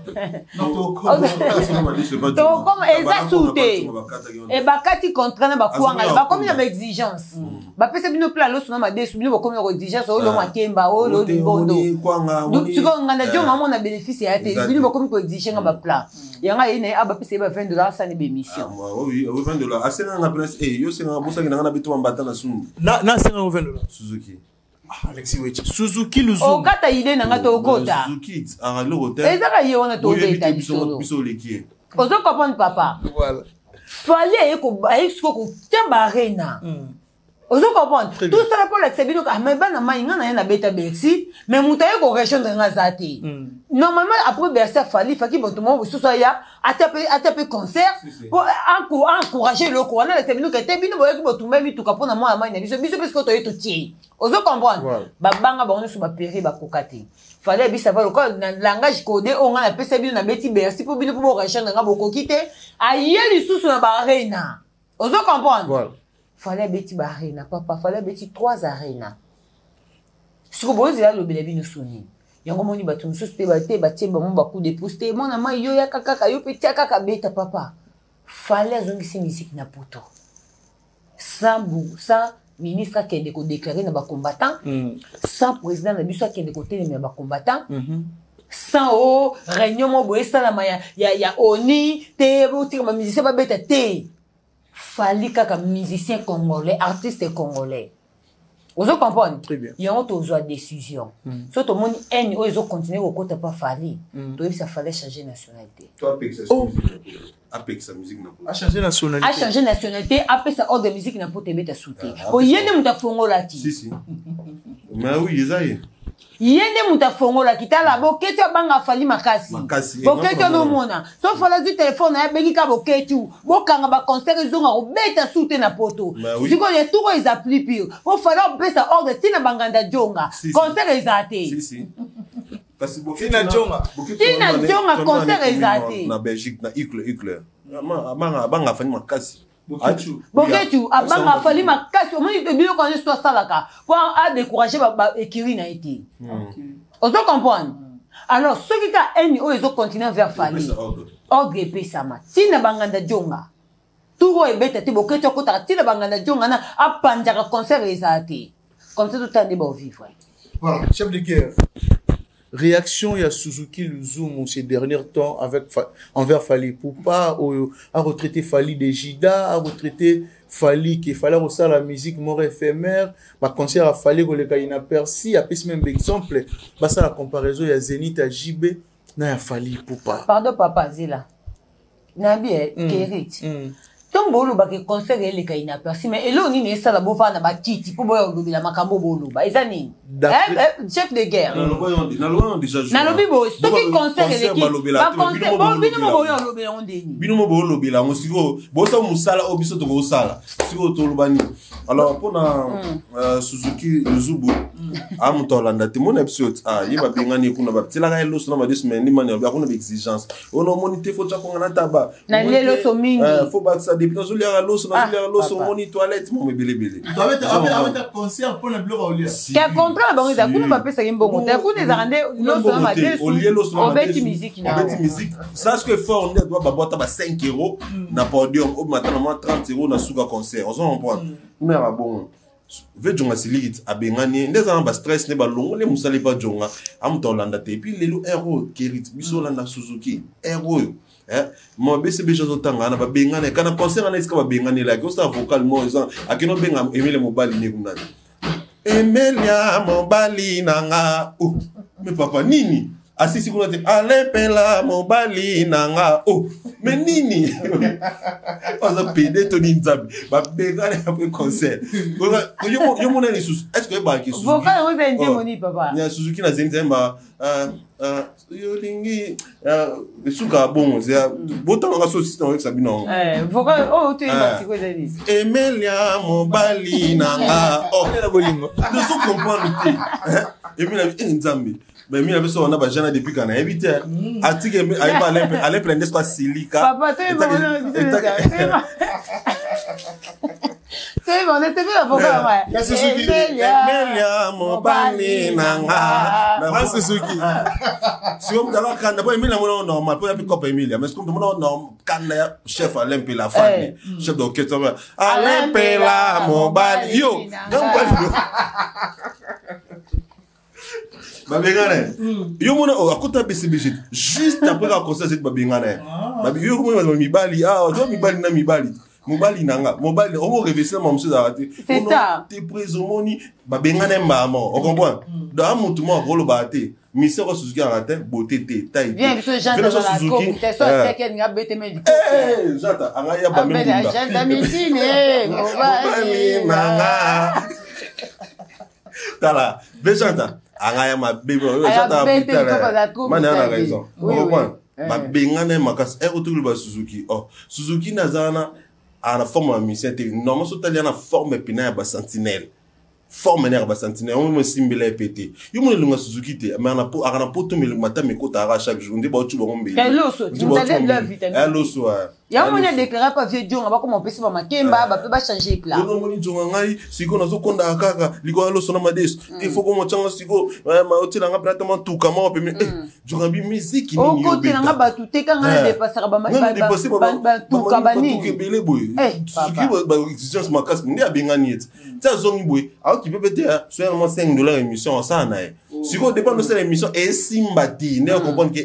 donc comme exacté et ba kati contraint ba kuanga ba comme une exigence ba pesa bino plan lo sona ma desu bino comme une exigence o lo makemba o lo bondo donc tu ko ngana jonga mo na bénéfice ya te bino comme ko exiger nga ba plan yanga ine aba pesa ba $20 ça ne be mission oui $20 assez na yo c'est un bossa qui n'a pas bitu mbata na sunu na c'est un $20 Suzuki Alexis Wechi Suzuki Luzu o kata ide na ngato okota Suzuki a le hotel ezaka ye wana to beta biso lekie ozo comprendre papa voilà fallait ko ko tamba arena ozo comprendre tout ça pour l'excès ka mais bana mainga na beta Bercy mais mutaye ko région de ngazati normalement après Bercy fallait boto mo so ya atape concert pour encourager le ko na l'excès bino ka te bino boye boto même tout ka pona moi amaina biso parce que to yeto tie ozo comprendre babanga ba on so ba péri ba kokate fallait bisa va le ko na langage codé on na pesa bino na beti Bercy pour bino pour région de ngabo kokite aye lisusu na ba arena ozo comprendre fallait beti ba arena papa fallait beti 3 arena siko bozi la lobela bino soni yango moni batu mususu te ba tiemba mo ba coup de pouce mona ma yo ya kaka yo peti kaka beta papa fallait zongisi musique na poto sans ministre qui a déclaré na ba combattant sans président na biso qui a déclaré na ba combattant sans réunion mo boye ça na ya oni te bouti ma musicien ba beta te fallait kaka musicien congolais artiste congolais ozo comprendre très bien yango tozo décision so to moni en ozo continuer ko kota pas fallait to ça fallait changer nationalité toi Apex sa musique na a changer nationalité après ça ordre de musique na po te beta souté o yende muta fongola ti si mais oui isaïe yende muta fongola kitala boketu banga fali makasi boketu no mona so fala du téléphone ya bengi ka boketu bokanga ba concert zonga ko beta souté na poto siko ya tuko is appli pire o fala pesa ordre tina banganda jonga concert ezate si parce que tina jonga concert ezate na Belgique na Uccle banga fali makasi boketu abanga fali makasi au moins de bilo quand je sois salaka pour a décourager ba écurie na été ozo comprendre alors ceux qui ka eni o ezo continuer vers fali ordre pesama tina banganda jonga tout e beta te boketu ko ta tina banganda jonga na apanja ka concert ezate comme ça tout temps de vivre voilà chef de guerre réaction il y a Suzuki Luzumu ces derniers temps avec envers Fally Ipupa a retraité Fally de Jida, a retraité Fally qu'il fallait aussi la musique mort éphémère, ma concert a Fally que le cas inaperçu, a plus même exemple, bah ça la comparaison il y a Zénith à JB, na Fally Ipupa. Pardon papa Zila. Nabi Kerit. Donc bolo ba ke concert le cas inaperçu mais elo ni ne sala bo fa na ba titi po boyo do la makambo bolo ba ezani. Chef de guerre. Na loin déjà. Na lobi bo ce qui concert le qui ba concert bo bino mo boyo lobela ondeni. Bino mo boyo lobela ngo siko bo sa musala obiso to go sala. Siko to lobani. Alors pour na Suzuki Luzubu am to landa te mon episode yeba bengani kuna ba tela ga loso na ba desmen ni mani ba kuna ba exigence. Ono monite fo tsa ko ngana taba. Na lelo so mingi. Faut pas ça depuis nous les loso moni toilette mon bébé. Tu avais un concert pour le bloc au lieu. Quel contrat ba ngeza kuna ba pesa ngimbo ta kuna za rande loso na madesu. Au lieu loso na madesu. Musique na. Beti musique. Ça ce que fort on doit ba bota ba 5 € na podium au matin na 30 € na suka concert. On s'en prend. Mais bon ve jonga siligit abengani ndeza ba stress ne ba longo le musale ba jonga am to landa te puis lelo hero kerit biso landa Suzuki hero mo bese bejo zotanga na ba bengane kana concert na iska ba bengani la ko sta vocal mo ezan akino benga Emile Mobali ne kunani Emilia Mobali nanga mais papa nini asisi kuna te alepela Mobali nanga mais nini oza pede to ninzabi ba bengane après concert yo mona ni sus est-ce que ba ki Suzuki vocal on vient de moni papa ya Suzuki na zenza ba yo lingi suka bon c'est botan nga so system avec Sabino vocal tu es siko zali Emilia Mobali nanga la bolingo ne so comprendre te Emilia nzambi mais mi abeso on a ba jana depuis kana éviter atike aiba aller plein d'espace silica papa tu es bon c'est bon c'est bien vocal ouais Emilia Mobali nanga na Suzuki si on dala kana ba Emilia mo normal pour y cop Emilia mais comme mo normal kana chef Alain Pela fan chef d'orchestre Alain Pela Mobali yo babengane yo mona akota BCBG juste après la concert cette babengane babi yo mona mibali zo mibali na mobali nanga mobali on va révéler mon monsieur arrêté c'est ça t'es présomoni babengane maman on comprend dans mutu mo rolo baté mission ko Suzuki arrêté beauté taille bien que ce genre de la com t'es so second nga bete me du jata anga ya ba même agenda meeting mobali nanga tala bejanta angaya mabe jata mana na raison ba bengane makas autour ba Suzuki Suzuki nazana ana forme mission te normalement so tali na forme pina ba sentinelle forme na ba sentinelle on me simbela pété yo mo lunga Suzuki te mais ana po arana poto me mata me kota ara chaque jour ndi ba tu ba ngombe loso tu t'avais la vitamine loso ya mo nya déclarer pas vieux Dion ba comment pesi ba makemba ba peut ba changer plat yo mo ni jonga ngai siko na zo konda kaka liko loso na madesu il faut ko mo changa siko ma otila nga pratement tout comment pe jonga bi musique ni yo ko tila nga ba tout ka nga dépasser ba tout ka bani tout ke bele boy Suzuki ba exigence makas ndi abengani et ça zongi boy qui peut peut-être seulement 5 $ émission ça na siko dépend de cette émission et simbati ne comprendre que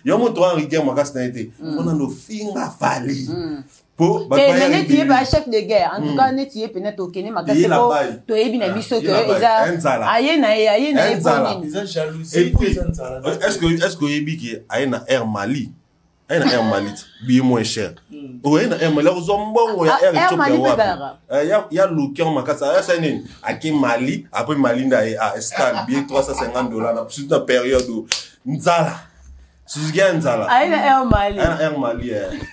yo mo to en rigueur makas na été on a no finga Fally pour ba net yé ba chef de guerre en tout cas net yé peut-être okene makase bo to yebi na biso to eza aye na eboni eza jalousie est-ce que yebi ki aye na Air Mali billet moins cher ouais na Air Mali ozombongo ya Air Ethiopia ya local makasa ya sene aki Mali après Mali nda escale billet $350 na sur la période nzala Suzuki nzala Air Mali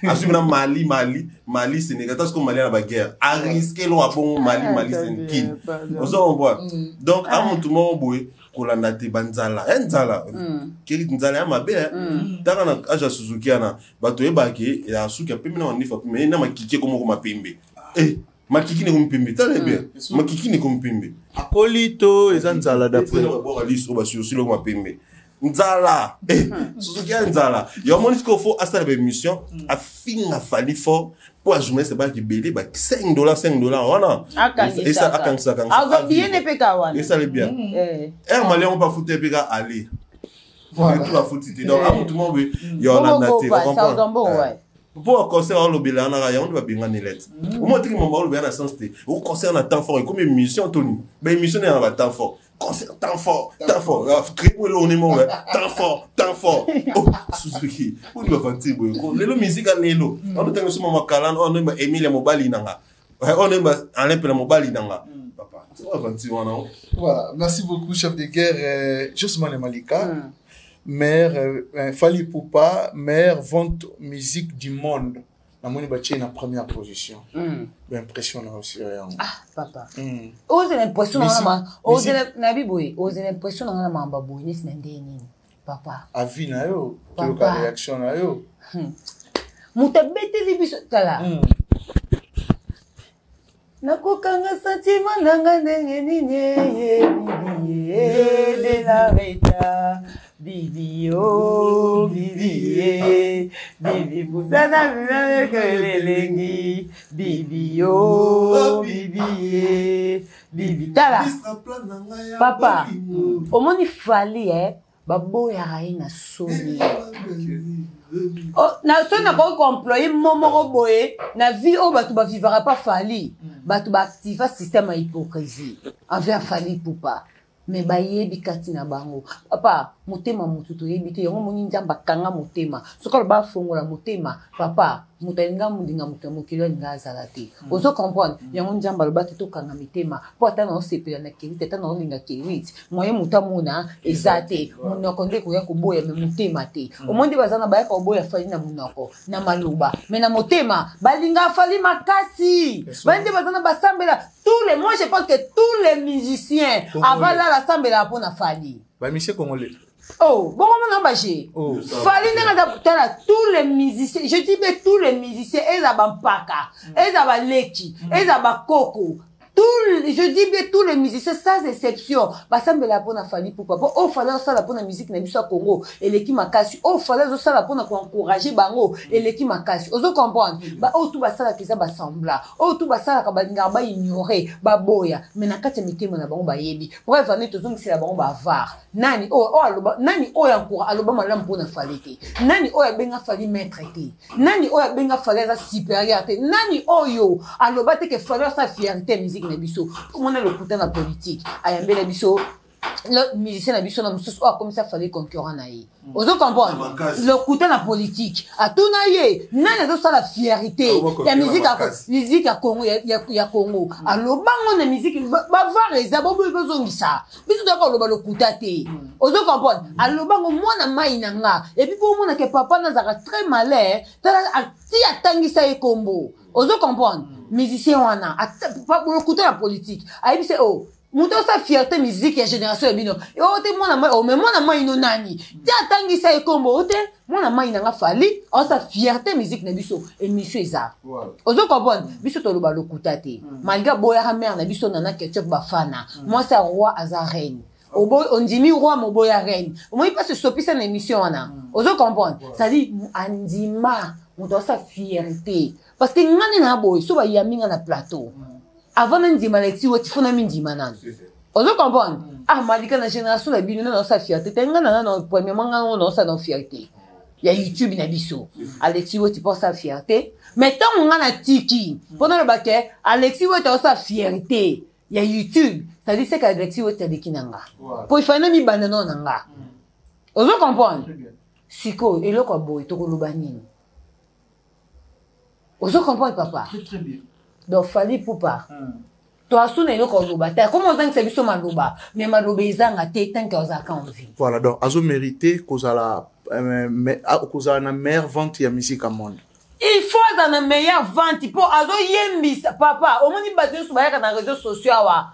asubina Mali Sénégal parce que Mali na ba guerre a risqué lo abon Mali Sénégal on voit donc à mon tout moment boy kolanda te banzala nzala kiri nzala ya mabe taka na aja Suzuki ana bato ebaki ya suki apembe na nifa pembe na makiki ko moko mapembe makiki ne ko mpembe tala bien makiki ne ko mpembe akolito eza nzala d'après ba liso ba sur lo mapembe nzala Suzuki nzala yo moni ko fo asala be mission a finga Fally fort pour ajouter ce bac belé ba $5 wana et ça akangisa bien ne peka wana et ça le bien Air Mali on pas foutre peka aller tout la foot cité donc tout le monde il y en a naté pour un concert on l'obéit on a on doit bien gagner lettre au moins tu m'as l'obéit na sens té au concert na temps fort comme émission Tony ben émission est en temps fort concert temps fort créer le nom temps fort oh Suzuki on doit fanti boy le musique à lelo on doit tenir sur mon calendrier on doit Emile Mobali nanga on doit Alain Pela Mobali nanga papa tu vas fanti voilà merci beaucoup chef de guerre Josman Malika maire Fally Ipupa maire vente musique du monde na moni ba na première position impressionnant aussi papa oser l'impression na biboy oser l'impression na mamba boy ni sinendeni papa avi na yo ka réaction na yo mutabete libiso tala nakokanga sentiment nanga ndenge nini de la reta Bibi oh bibi bibi buzana lelengi bibi oh bibi bibi tala papa omoni Fally baboya raina soni na soni na ko employer momoro boye na vie o batu ba vivra pas Fally batu ba activa système à hypocrisie envers Fally Ipupa mais bayebi kati na bango papa motema mututo yebite yango moni nzamba kanga motema soka ba fongola motema papa mutalinga mundinga mutamo kilo ngazala te ozo comprendre yango nzamba lobate to kanga mitema po ata na osepela na kirite ata na olinga kirite moye mutamuna ezate munoko ndeko ya koboya me motema te omondi bazana ba ya koboya Fally na munoko na maluba mais na motema balinga Fally makasi bandi bazana basambela tous les moi je pense que tous les musiciens avant la sambela pour na Fally ba musicien congolais oh bon on a bagé Fally n'a pas tous les musiciens je dis mais tous les musiciens ils ont paka ils ont leki ils ont koko je dis bien tous les musiciens sans exception basambela pour na Fally Ipupa oh fallait ça la pour la musique na biso Congo et l'équipe makasi oh fallait ça la pour na encourager bango et l'équipe makasi ozo comprendre ba oh tout basala kiza basambla oh tout basala ka balinga ba ignorer ba boya mais na kati mitemo na bango ba yebi pour venir tozongi c'est la bango ba var nani oh aloba nani oh encore aloba malam pour na Fally te nani oh benga Fally maître te nani oh benga Fally za supérieur te nani oh yo aloba te que Fally sa fierté musique na biso on a le coup dans la politique ayambela biso le musicien na biso na mususu comme ça Fally concurrent na ye ozo comprendre le coup dans la politique a tout na ye nani zo ça la fierté ya musique à Congo ya Congo alo bango na musique ba va reza bo bezongisa biso d'accord le coup te ozo comprendre alo bango mwana mai nanga et puis pour mona que papa na zaka très malin tala ati atangisa e kombo ozo comprendre musicien wana pas pour le coup de la politique ayi c'est oh muto sa fierté musique ya génération bino et oh te mona mai oh mais mona mai no nani ti atangisa e kombo te mona mai nanga Fally oh sa fierté musique na biso et monsieur eza ozo comprendre biso to loba lokuta te malgré boya mère na biso nana ketchup bafana moi c'est roi aza reine on dit mi roi mo boya reine moi il pas se sopisa na émission wana ozo comprendre ça dit andima muto sa fierté parce que ngani na boy so ba yaminga na plateau avant même di malexi woti fona mindi manan ozo comprendre ah malika na génération la bino na sa fierté tenga na na premièrement na sa non fierté ya YouTube na biso Alexis woti pour sa fierté mais tant on a tiki pendant le baquet Alexis woti sa fierté ya YouTube ça dit c'est qu'Alexis woti de kinanga pour faire mi banano nanga ozo comprendre siko eloko boy to ko lubanini ozo comprendre papa très bien donc Fally Ipupa toi sous les locaux loba comment on c'est biso maloba mais maloba izanga te tant que ozaka envie voilà donc azo mérité kozala na meilleure vente ya musique à monde il faut dans la meilleure vente pour azo yembisa papa au moni bazio sur ba na réseaux sociaux wa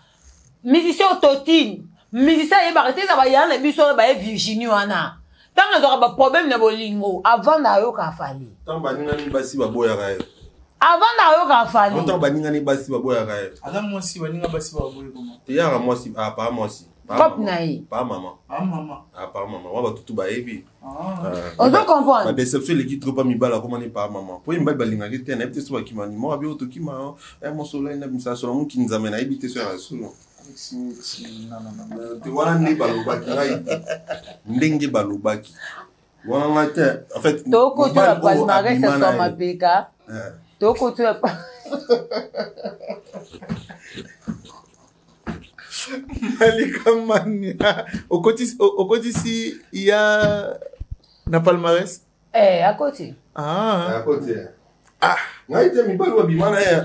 musicien autotune musicien yebarete za ba yana biso ba Virginie wana tant que aura ba problème na bolingo avant na yo ka Fally tant ba ngani basi ba boya ka avant na yo ka Fally tant ba ngani basi ba boya ka adam moi si ba ninga basi ba boya comment te ya moi si pas moi si pop naï pas maman pas maman on va tout ba ebi on doit comprendre la déception l'équipe trop pas mi bala comment n'est pas maman pour mi bala linga te na peut-être soit qui m'a ni moi abi auto qui m'a mon soleil na misa solo mon qui nous amène à habiter sur la solo te wana nde balobaki ngai ndenge balobaki wana ngai te en fait toko tu la palmarès ça soit mapeka toko tu la Malika Mania okoti si il y a na palmarès à côté à côté ngai te mibali babimana ya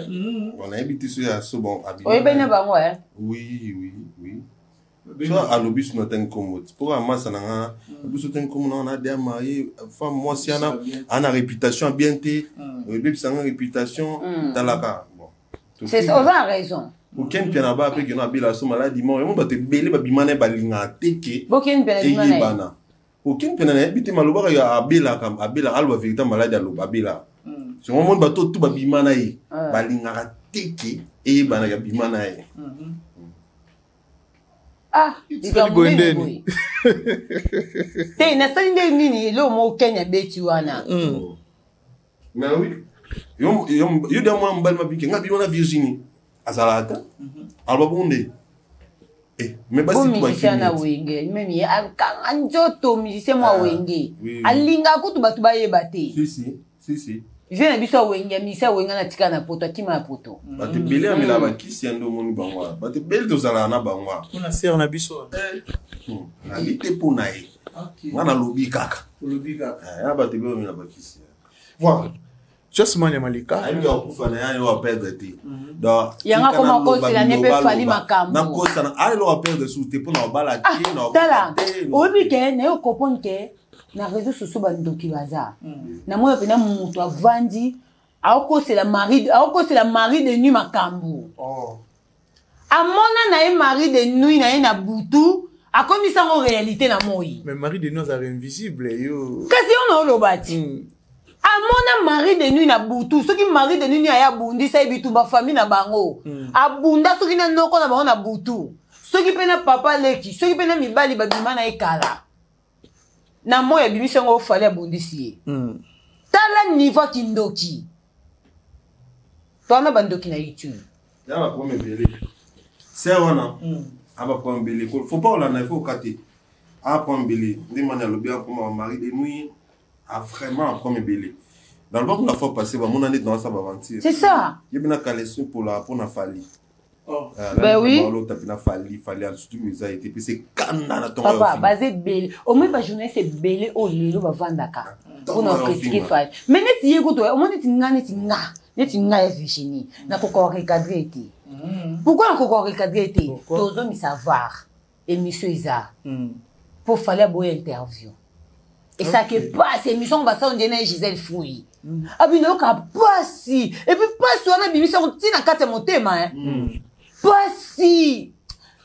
on a habité sur ya so bon abimana oui ben bango oui so alobi so na ten komot pour amasa na biso ten komot na de marié femme moi si ana réputation bien te bébé sans réputation talaka bon c'est ça on a raison aucun piana ba pe que na bila so maladie mo on ba te belé babimana balinga teke aucun piana aucun piana na habité maloba ya abela kam abela alwa vérité maladie aloba abela c'est un monde bateau tout babimana yi balinga teke et bana ya bimana yi ikabundeni te na sali nde nini lo mo Kenya beti wana mais oui yo de moi mbal mabike ngabi wana Virginie azalata albabunde mais basi tu musicien na wenge memi akanga njoto musicien mwa wenge alinga kutu batu bayeba te si je na biso wenge misa wenga na tika na poto kima na poto bate belé amela bakisi ando moni bangwa bate bel tozala na bangwa kuna ser na biso na lite pona e ngana lobi kaka ya bate bel amela bakisi voilà just manya Malika ayi ga kufa na yani wa perdre te donc yanga koma kosi la nepe fali makambo na kosa na ayi lo wa perdre sous te pona bala ti na tala obi ke na yo kopon ke na réseau sociaux bandoki baza na moyo pena mutu avandi c'est la mari de nuit makambo amona na ye mari de nuit na ye na butu akomisa en réalité na moi mais mari de nuit ça invisible yo kasi on lo bati amona mari de nuit na butu soki mari de nuit aya bundi sa bitu ba famille na bango abunda soki na noko na bango na butu soki pena papa leki soki pena mibali babima na ekala na moya bimisa ngo fale abundisi tala niveau kindoki tona bandoki na YouTube ya ba prendre belé c'est wana aba prendre belé faut pas la na faut katé a prendre belé ndi manya lobi a pour mari de nuit a vraiment prendre belé dans le bon la fois passée ba mon année dans ça ba mentir c'est ça yebina kalesu pour na fali ben oui fallait surtout mes a été puis c'est kana na ton papa basé belé au moins ba journée c'est belé au lelo ba vandaka pour na critiquer fali mais net yego to au moins net nga ya Virginie na koko recadrer été pourquoi na koko recadrer été tozo mi savoir émission isa pour fallait boy interview et ça que passe émission ba ça on dit na Gisèle Fouille abino ka pasi et puis passe on a bimi ça on tina kate motema pasi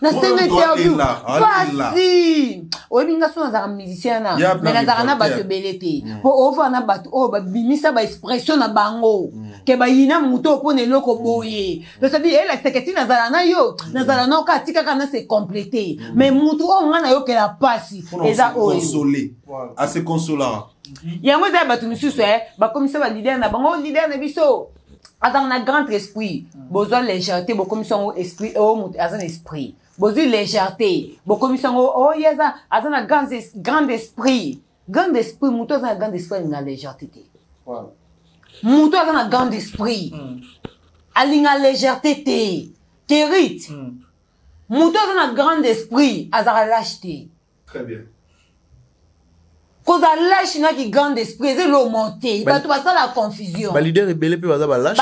na scène interview pasi oyebinga so na musicien na mais na zana ba tebelete po over na bato o ba bimisa ba expression na bango ke ba yina muto po ne loko boye to ça dit elle c'est que na zana yo na zana ka tika kana se compléter mais muto o ngana yo ke la pasi eza o consoler à se consoler yango za bato misusu ba komisa ba leader na bango leader na biso azan na grand esprit besoin légèreté bo komisa ngo esprit o muto azan esprit besoin légèreté bo komisa ngo o yeza azan na grand esprit muto azan na grand esprit na légèreté voilà muto azan na grand esprit alinga légèreté te Kérit muto azan na grand esprit azara lâcheté très bien cause à lâche na qui grand esprit c'est le monter ba to ba ça la confusion ba leader rebelle pe baza ba lâche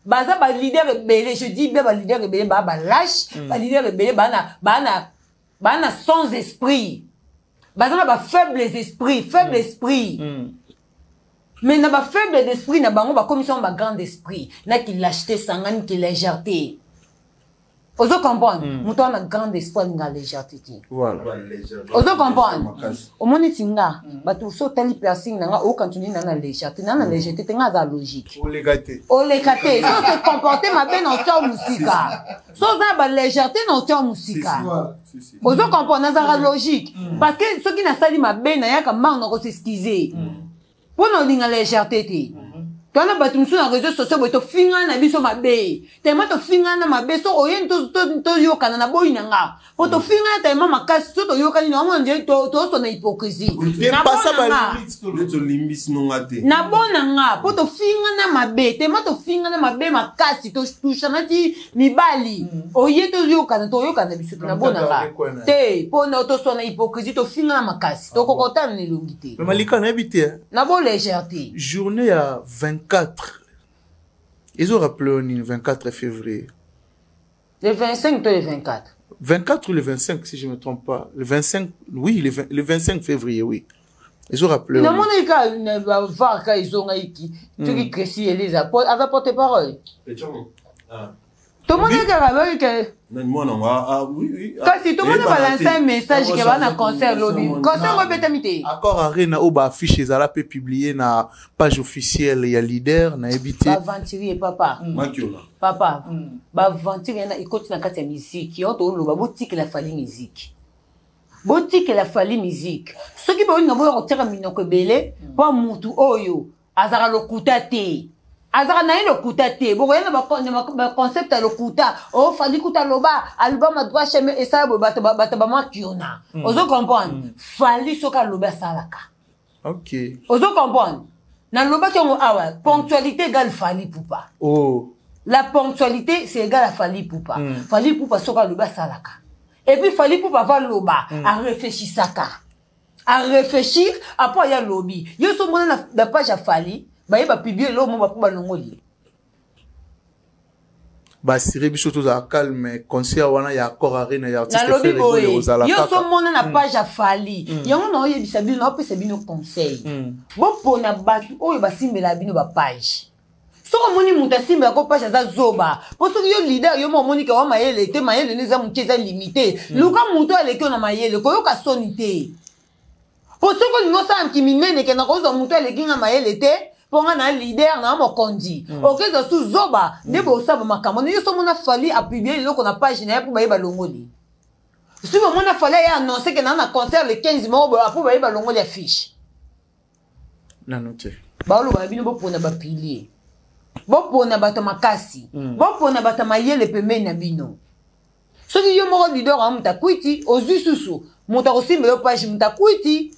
baza ba leader rebelle je dis bien ba leader rebelle ba lâche ba leader rebelle ba na sans esprit baza na ba faible esprit mais na ba faible d'esprit na bango ba commission ba grand esprit na qui lâcheté sangani qui légèreté ozo comprendre muto na grand espoir na légèreté voilà ozo comprendre o moni tinga bato so tali piercing na nga o continue na légèreté nga za logique o lekate so se comporter ma ben en temps musica so za ba légèreté na temps musica ozo comprendre na za logique parce que ceux qui na sali ma ben na yaka mang na ko s'excuser pour no linga légèreté Toi, on a battu sur les réseaux sociaux, tu fingas na biso mabe. Tellement tu fingas na mabe, so oyen to yoka na boy nanga. Pour tu fingas tellement makasi, so to yoka ni na mo ndie to son hypocrisie. Na pas ça ba limite to limbis non ngate. Na bonanga, pour tu fingas na mabe, tellement tu fingas na mabe makasi, to chanati mibali. Oyen to yoka na biso na bonanga. Te, pour na to son hypocrisie, to fingas na makasi. To kokota na longité. Mais malika na habité. Na bo légèreté. Journée à 24. Ils ont rappelé le 24 février. Le 25 ou le 24? 24 ou le 25, si je ne me trompe pas. Le 25, oui, le 25 février, oui. Ils ont rappelé. Non, mon état, ils va voir quand ils ont qui créci et les apôtres, avec porte-parole. Tout le monde est capable que. Oui. Quand si tout le monde a lancé un message qui va dans le concert, concert répétamité. Accord Arena, ou bah affiche, ils allaient publier na page officielle, il y a leader, na habité. Bah ventilier, papa. Papa, bah ventilier, il continue dans la musique. Ils ont tout le monde qui la fallu musique. Boutique la fallu musique. Ce qui veut nous retirer minoko belé, pas mutu oyo, azara lokutate. Azara na le kutate. Bon, il y a un concept à le kuta. Oh, fali kuta loba, album à droit chemin et ça, bataba kiona. Ozo comprendre. Fali soka loba salaka. Ok. Ozo comprendre. Na loba qui on awa, ponctualité égale fali poupa. Oh. La ponctualité c'est égal à fali poupa. Fali poupa soka loba salaka. Et puis fali poupa va loba, à réfléchir saka. À réfléchir, après il y a lobby. Yo so mona la page à fali. Bah il va publier l'eau mon va longoli. Bah siré biso to za calme concert wana ya accord arena ya artiste fait rigolo ozala kaka. Yo so mona na page à fali. Yango na oye bisabi na pe sabino conseil. Bo pona batu oyo basimbela bino ba page. Soko moni muta simba ko page za zoba. Po so yo leader yo mo moni ka wa mayele te mayele neza mukeza limité. Luka muto aleke na mayele ko yo ka sonité. Po soko ngo sa nkimimene ke na ko zo muto aleke na mayele te. Pour un leader, na mo kondi. Ok, ça sous zoba. Nebo ça ma kamone. Yo so mona fali a publier le qu'on a pas généré pour ba longoli. Si mo mona fali a annoncé que na na concert le 15 mois pour ba longoli affiche. Na noté. Ba lo ba bino bo pona ba pilier. Bo pona ba to makasi. Bo pona ba ta mayele pembe na bino. So ki yo mo leader a muta kwiti ozu susu. Muta osimbe yo page muta kwiti.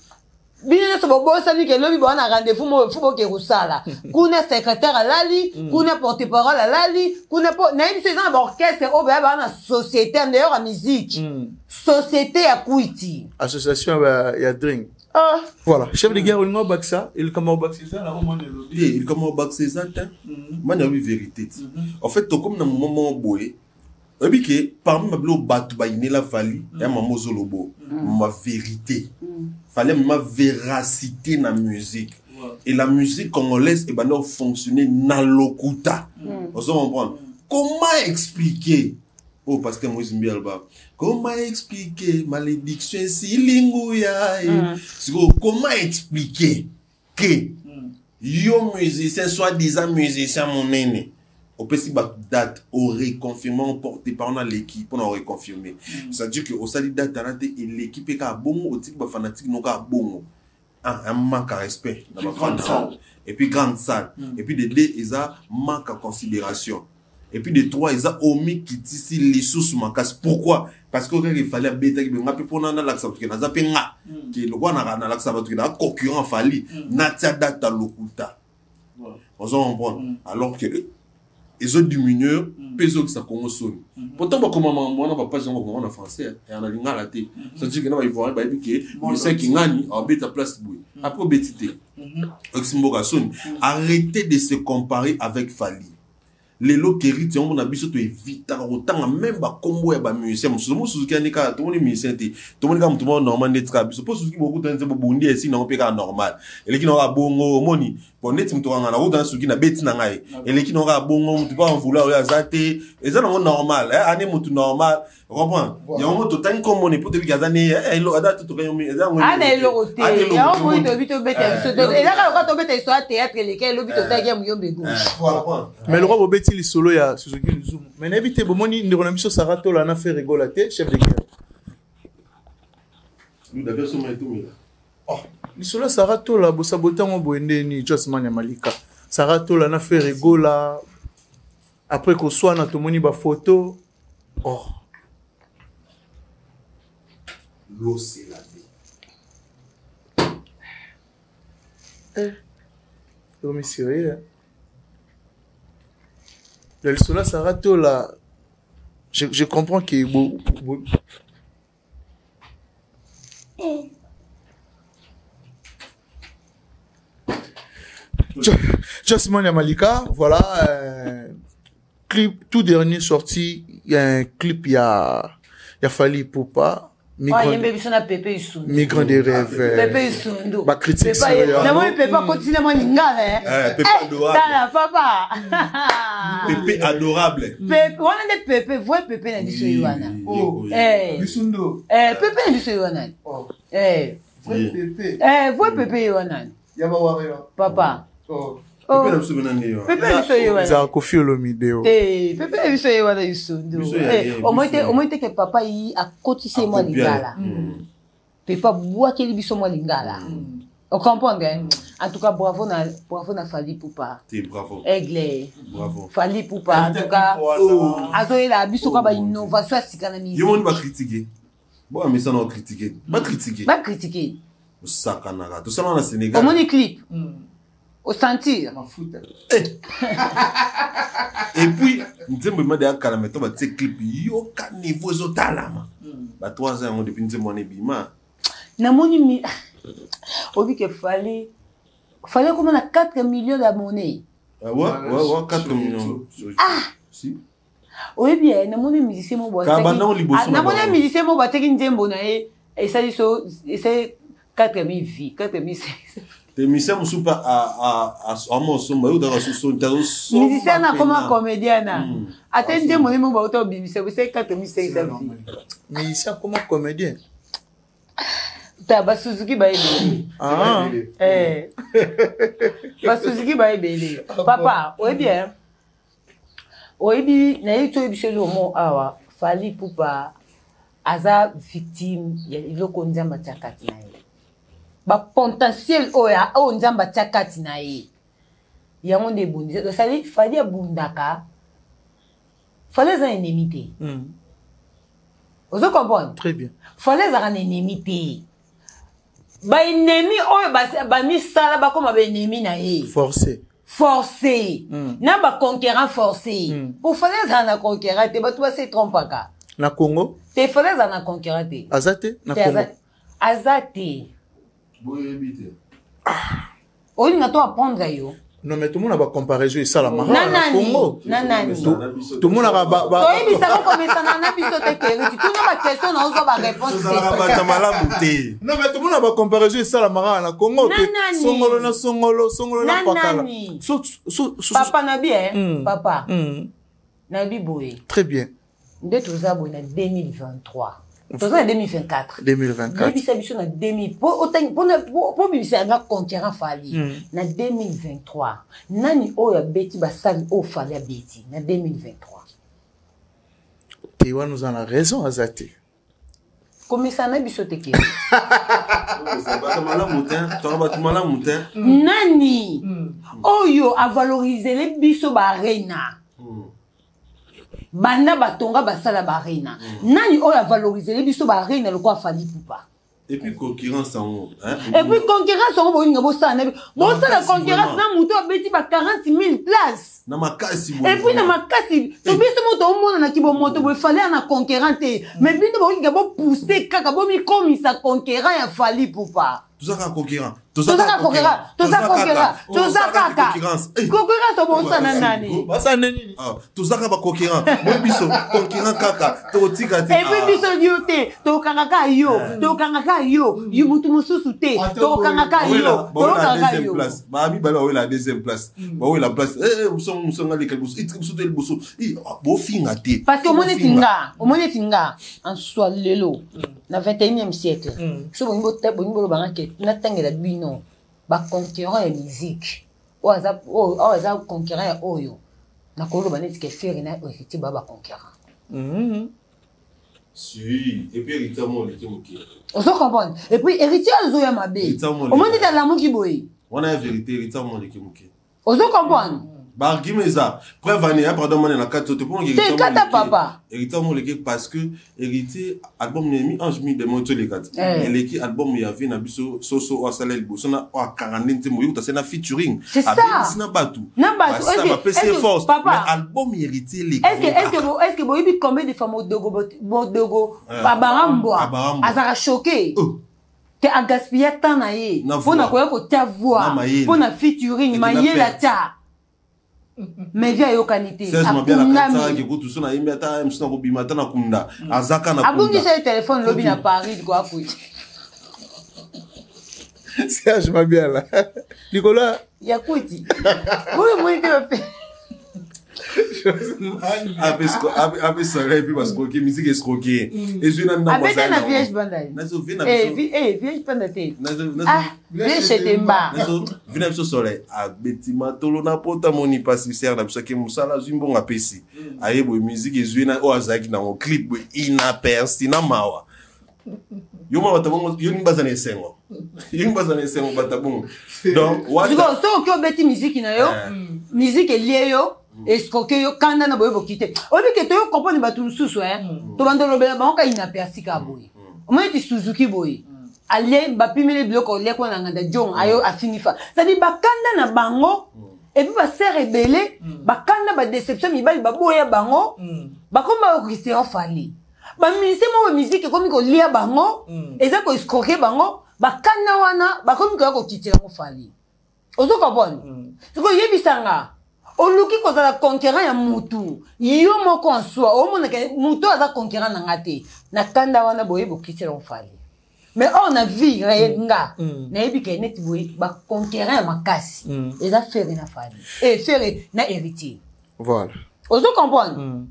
Bino so bobo sani ke lobi bana rendez-vous mo fubo ke rusala. Kuna secrétaire alali, kuna porte-parole alali, kuna na une saison d'orchestre au ba na société d'ailleurs à musique. Société à Kuiti. Association ya drink. Ah, voilà, chef de guerre il m'a baksa, il comment baksa ça là au moment de lobby. Il comment baksa ça ta. Man a vérité. En fait, comme dans moment boy et que parmi ma blo batu ba la vali et ma mozolobo ma vérité fallait ma véracité na musique et la musique congolaise et ben doit fonctionner na lokuta on se comprend comment expliquer oh parce que Moïse Mbialba comment expliquer malédiction si linguya comment expliquer que yo musicien soit-disant musicien mon aîné au petit date aurait confirmé porté par l'équipe on aurait confirmé c'est à dire que au sali date et l'équipe est à bon au type fanatique non à bon un manque à respect dans la grande salle et puis grande salle et puis de deux ils a manque à considération et puis de trois ils a omis qui ici les sources manquent pourquoi parce que il fallait bêta qui m'a pour na l'accent que na zapenga qui le quoi na l'accent que na concurrent fali na tia data lokuta on s'en comprend alors que ils ont diminué peso que ça consomme pourtant bah comme moi on va pas jamais en français et en alingala la tête ça dit que non il faut bah que le sait qui ngani en bêta place boui après bétité oxymboration arrêtez de se comparer avec Fali les loqueries tiens on a biso to éviter autant même ba combo ya ba musicien musumu suzuki anika to ni musicien te to moni comme tout monde normal net ka biso po suzuki beaucoup temps bo bundi esi na opeka normal eleki na bongo moni po net mtu ngana na uta suzuki na beti na ngai eleki na bongo mtu ba vouloir ya zate eza na normal ane mtu normal comprends ya on to tan comme moni pour te biga zane lo ada to kanyo mi eza ngoni ane lo te ya on moni to bito beti so to eza ka to beti so théâtre lesquels lo bito ta ya muyombe gauche voilà mais le roi beti li solo ya Suzuki Luzumu mais n'habite bomoni ndeko na biso Sarato la na fait rigolater chef de guerre nous d'ailleurs sommes tout mila oh li solo Sarato la bosa botango boende ni Josman ya Malika Sarah Tola na fait rigola. Après qu'on soit dans tout le monde photo. Oh. L'eau, c'est la vie. Oh, mais sérieux. Le sola Sarah Tola. Je comprends qu'il est beau. Jasmine Malika, voilà. Clip tout dernier sorti. Il y a un clip, il y a Fally Ipupa. Migrant des rêves. Pépé Isundo. Bah, critique ça. Pépé continue à lingala. Pépé adorable. Papa. Pépé adorable. Pépé, on a des Pépé, voix Pépé na biso Yohana. Isundo. Pépé na biso Yohana. Pépé. Voix Pépé Yohana. Yaba Warrior. Papa. Pépé na biso benani yo. Pépé na biso Yohana. Ça a confié le vidéo. Pépé na biso Yohana Isundo. Au moins que papa y a cotisé moi lingala. Papa boit qu'il biso moi lingala. On comprend hein? En tout cas bravo na Fally Ipupa. Bravo. Aigle. Bravo. Fally Ipupa en tout cas. Azoé la biso ka ba innovation sikana mi. Yo moni ba critiquer. Bon mais ça non critiquer. Pas critiquer. Pas critiquer. Sakanara. Tout ça dans le Sénégal. Au moni clip. Au sentir. Et puis, nous avons dit que nous avons fait clip. Yo ka niveau zotalama. Ba 3 ans depuis nous avons bima. Na moni obi que fallait comme on a 4 millions d'abonnés. Ah ouais, 4 millions. Ah. Si. Oui bien, na moni musicien mo boa. Na moni musicien mo boa teki nzembo na e ça dit so c'est 4000 vies, 4500. Tes musiciens ne sont pas à mon son, mais ils sont musicien na comme comédien na. Attendez mon mo boa to bibisa, c'est 4500 vies. Musicien comme comédien. Ba Suzuki ba ebele. Ba Suzuki ba ebele. Papa, oui bien. Oui bien, na yeto ebise lo mo awa, Fally Ipupa aza victime ya iloko nzamba tshakati na ye. Ba potentiel oya o nzamba tshakati na ye. Yango nde bondi. Fally abundaka. Fally za ennemi te. Vous comprenez? Très bien. Fally za ennemi te. Ba ennemi oyo ba misala ba comme ba ennemi na ye. Forcé. Na ba conquérant forcé. Pour Fally za na conquérant te ba tu ba se trompaka. Na Congo? Te Fally za na conquérant te. Azate na Congo. Azate. Oyo na to apprendre yo. Non mais tout le monde a pas comparaison et ça la marre. Nanani. Tout le monde a pas. Toi il ça comme ça na biso te keri. Tu n'as pas question na ozo ba réponse. Non mais tout le monde a pas comparaison et ça la marre na Congo. Songolo na pakala. Papa na bien. Papa. Na bi boye. Très bien. Nde toza boye na 2023. Toza na 2024. 2024. Bibisa biso na 2000. Pour bibisa na conquérant Fally. Na 2023. Nani oyo beti ba sali o Fally beti na 2023. Tewa nous en a raison Azate. Comme ça na biso te ke. Nani oyo a valoriser les biso ba reina. Banda batonga basala barena. Nani oyo a valoriser les biso barena le quoi Fally Ipupa. Et puis concurrence en haut. Et puis concurrence en haut, bolinga bosana. Bosana concurrence na muto abeti ba 40 000 places. Na makasi bo. Et puis na makasi, to biso moto omona na kibo moto bo fallait na conquérante. Mais bino bolinga bo pousser kaka bo mi comme ça conquérant ya Fally Ipupa. Tout ça conquérant. Concurrence nani. Basa nani. Tout ça ba conquérant. Moi biso conquérant kaka. To tika tika. Et puis biso diote, to kangaka yo, yu mutu mususu te, to kangaka yo, to kangaka yo. Ba mi bala la deuxième place. Ba la place. Nous ngale quelque chose. It musu te boso. Bo finga te. Parce que on est tinga en soit lelo na 21e siècle. So bongo lo banga ke na tangela bino. Ba conquérant ya musique. O aza conquérant ya oyo. Na kolo baneti ke faire na héritier ba conquérant. Si, et puis héritier mo le kemuki. On se comprend. Et puis héritier zo ya mabe. O moni ta lamu ki boy. On a vérité héritier mo le kemuki. Ozo comprendre? Bargimeza. Preuve année, pardon, moi, na 4 autres points. T'es kata papa. Héritier, moi, parce que héritier, album, il y a mis, ange, mis des mots, tous les 4. Et l'équipe, album, il y avait, na biso, soso, ou salé, le bosso, na, ou à 40, t'es mouillou, t'as c'est na featuring. C'est ça. C'est na batou. Na batou. Ça va passer force. Papa. Mais album, héritier, les est-ce que vous avez combien de femmes au dogo, Babaramboa, Azara choqué? T'es à gaspiller tant naïe. Pour na quoi, pour ta voix. Pour na featuring, maïe la ta. Mais via yo qualité. C'est bien la carte qui écoute tout ça na imeta m sina ko bimata na kunda. Azaka na kunda. Abungi c'est téléphone lobby na Paris quoi quoi. Serge m'a bien là. Nicolas. Yakuti. Oui, moi je fais. Après ça, et puis parce que musique est escroquée. Et je n'ai pas besoin de vieille bandai. Vieille bandai. Vieille chez Demba. Venez sur soleil. À Betima Tolo na pota moni passisser na bisaki musala zimbo ngapesi. Aye bo musique et zuena o azaki na un clip bo inaperçu na mawa. Yo ma batabongo yo nimbaza na sengo. Yo nimbaza na sengo batabongo. Donc, what? Tu vois, so ko beti musique na yo. Musique lié yo. Escroquer yo kanda na boye bokite obi ke to yo comprendre ba tout susu to bando lobela ba ka inaperçu ka boye o moins ti Suzuki boye aller ba pimele biloko le ko na nganda jong ayo afinifa ça dit ba kanda na bango et puis ba se rebelle ba kanda ba déception mi ba boya bango ba koma ko Christian Fali ba ministre mo musique komi ko lia bango eza ko escroquer bango ba kanda wana ba komi ko kitela ko Fali ozo comprendre ko yebisanga oluki kozala conquérant ya mutu yo moko en soi o mona ke mutu aza conquérant na ngate na kanda wana boye bokitela ofali mais on a vu nga na yebi ke net boye ba conquérant ya makasi eza faire na fali et faire na héritier voilà ozo comprendre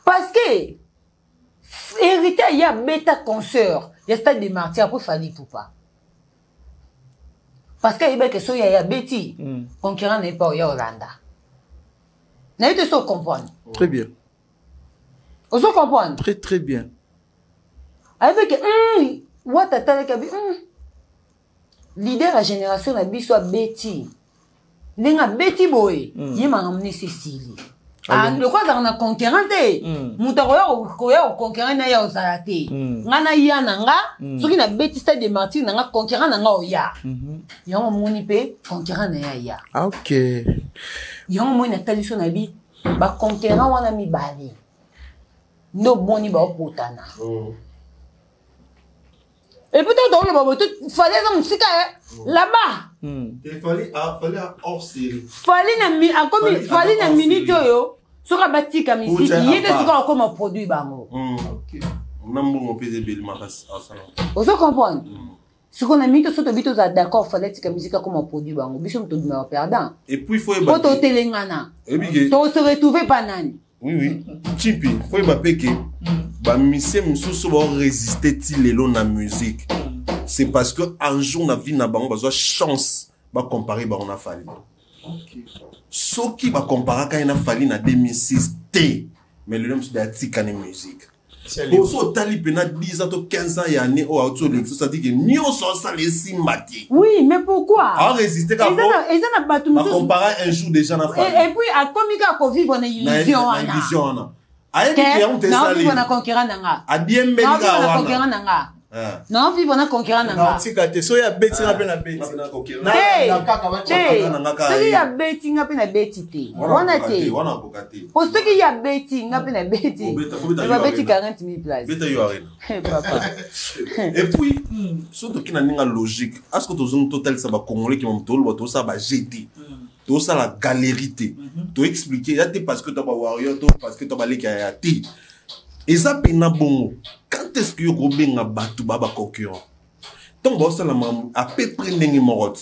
parce que héritier ya beta concert ya stade de martyr pour fali pour pas. Parce qu'il y a que soya ya beti conquérant n'est pas au Yolanda. N'a pas de comprendre. Très bien. Vous comprendre. Très très bien. Avec what attend que leader à génération la bi soit beti. N'enga beti boy. Yema ramener Cécile. Ah, le quoi ça on a conquérant té. Mutakoya conquérant na ya osarate. Ngana ya nanga, soki na beti stade de martyr nanga conquérant nanga oya. Yango moni pe conquérant na ya. Ah OK. Yango moni na taliso na bi ba conquérant wana mi bali. No boni ba opotana. Et peut-être dans le babo tout fallait dans musika là-bas. Il fallait hors série. Fallait na minute yo. Soka batika musique yete soka comme produit bango. OK. Nambo mon pèse belle maras en salon. Vous comprenez? Ce qu'on a mis tout ça bito za d'accord fallait que musique comme produit bango. Biso to me perdant. Et puis il faut y poto telengana. To se retrouver panani. Oui. Chimpi, faut y bapeke. Ba mise mususu ba résister ti lelo na musique. C'est parce que un jour na vie na bango besoin chance ba comparer ba on a fallu. OK. Ce qui va comparer quand il a fallu na 2006 T mais le nom c'est d'atika na musique. Boso tali pena 10 ans 15 ans ya né au auto l'ex ça dit que nyo so ça les simati. Oui, mais pourquoi? A résister quand ils en a pas tout mususu. Comparer un jour déjà na fallu. Et puis à komika ko vivre na illusion ana. Illusion ana. Aye ki on te sali. Non, on a conquérant nanga. A diembe nga wana. On a conquérant nanga. Non, vivre na conquérant nanga. Non, tika te so ya beti na pe na beti. Na kaka ba cheka. So ya beti nga pe na beti te. Wana te. Wana kokate. O so ki ya beti nga pe na beti. Ba beti 40 000 places. Beta yo arena. Papa. Et puis surtout qui na ninga logique. Est-ce que tozong total ça ba congolais qui m'ont tolo ba ça ba jeter. Tout ça la galérité. Tu expliquer parce que tu as warrior, parce que tu as balé à ti. Et ça pena bon. Quand est-ce que vous avez un bateau baba concurrent? Ton boss la mam a peu près n'engi morot.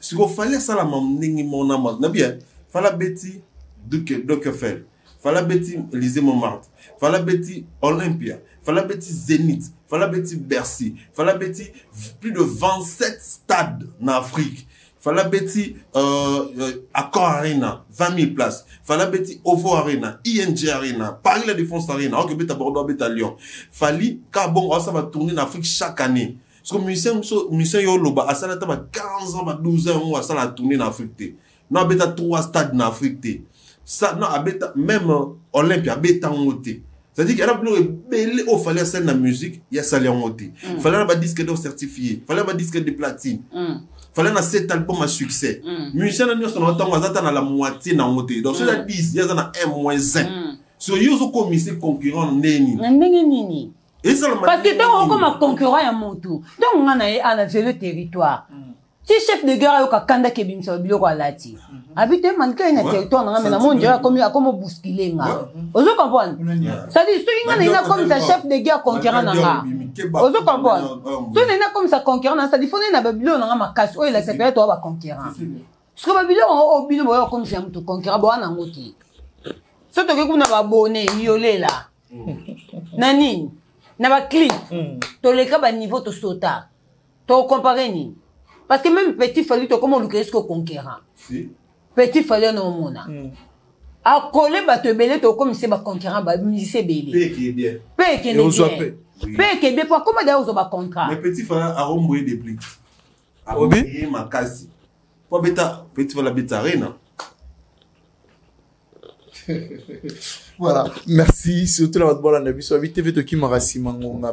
Si vous fallait ça la mam n'engi mon amant. Na bien. Fallait Betty Dockefeller. Fallait Betty Élysée Montmartre. Fallait Betty Olympia. Fallait Betty Zénith. Fallait Betty Bercy. Fallait Betty plus de 27 stades en Afrique. Fallait Betty Accor Arena, 20 000 places. Fallait Betty Ovo Arena, ING Arena, Paris La Défense Arena, alors que Beta Bordeaux, Beta Lyon. Fallait, car bon, ça va tourner en Afrique chaque année. parce que musicien yo loba asala ta 15 ans 12 ans à ça la tourner en Afrique non abeta 3 stades en Afrique ça non abeta même Olympia abeta ngoté c'est-à-dire qu'il y a plus belé au fallait celle la musique il y a ça les ngoté fallait un disque d'or certifié fallait un disque de platine fallait un 7 albums à succès musicien na nyonso na ntango azata na la moitié na ngoté donc c'est la 10 il y a na 1-1 so yozo commissaire concurrent neni nini parce que donc comme un concurrent ya motu donc on a fait le territoire si chef de guerre yoka kanda ke bimsa biloko alati habite man ka na territoire na na mon dieu comme bousculer nga ozo comprendre ça dit so inga na comme ça chef de guerre concurrent na nga ozo comprendre so na comme ça concurrent ça dit faut na babilo na makasi o il s'appelle toi ba concurrent ce que babilo o bino boyo comme ça mutu concurrent bo na ngoti so to ke kuna ba bonné yolela nani na ba clip to le ka ba niveau to sota to comparer ni parce que même petit fallu to comme le risque conquérant petit fallu no mona a coller ba te belé to comme c'est ba conquérant ba musicien belé paix qui est bien paix qui est bien paix qui est bien pour comment d'ailleurs ba contrat mais petit fallu a romboyer des plis a romboyer ma case pour beta petit fallu beta arena. Voilà, merci. Surtout la bonne année. So vite fait qui m'a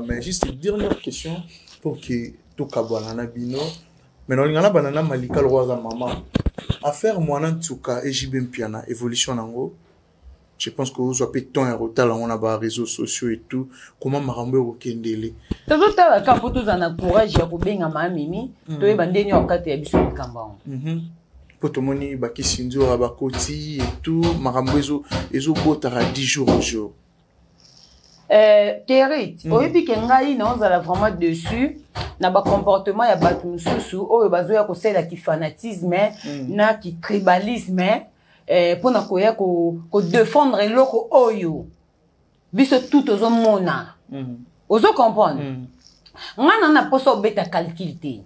mais juste une dernière question pour que tout kabana na bino. Mais non ngana banana malika le roi maman. Affaire moi en tout cas et JB Mpiana évolution nango. Je pense que vous avez temps et retard on a ba réseaux sociaux et tout. Comment marambe okendele. Tout à quand pour tous en encourage ya ko benga mamimi, to e bandeni okate ya biso kamba. Potomoni baki sinzo abakoti et tout marambo ezo botara 10 jours au jour. Territ, oyebi ke ngai na ozala vraiment dessus na ba comportement ya batu mususu oyo bazoya ko sela ki fanatisme na ki tribalisme pona koya ko défendre loko oyo biso tout ozo mona ozo comprendre ngana na poso beta calculité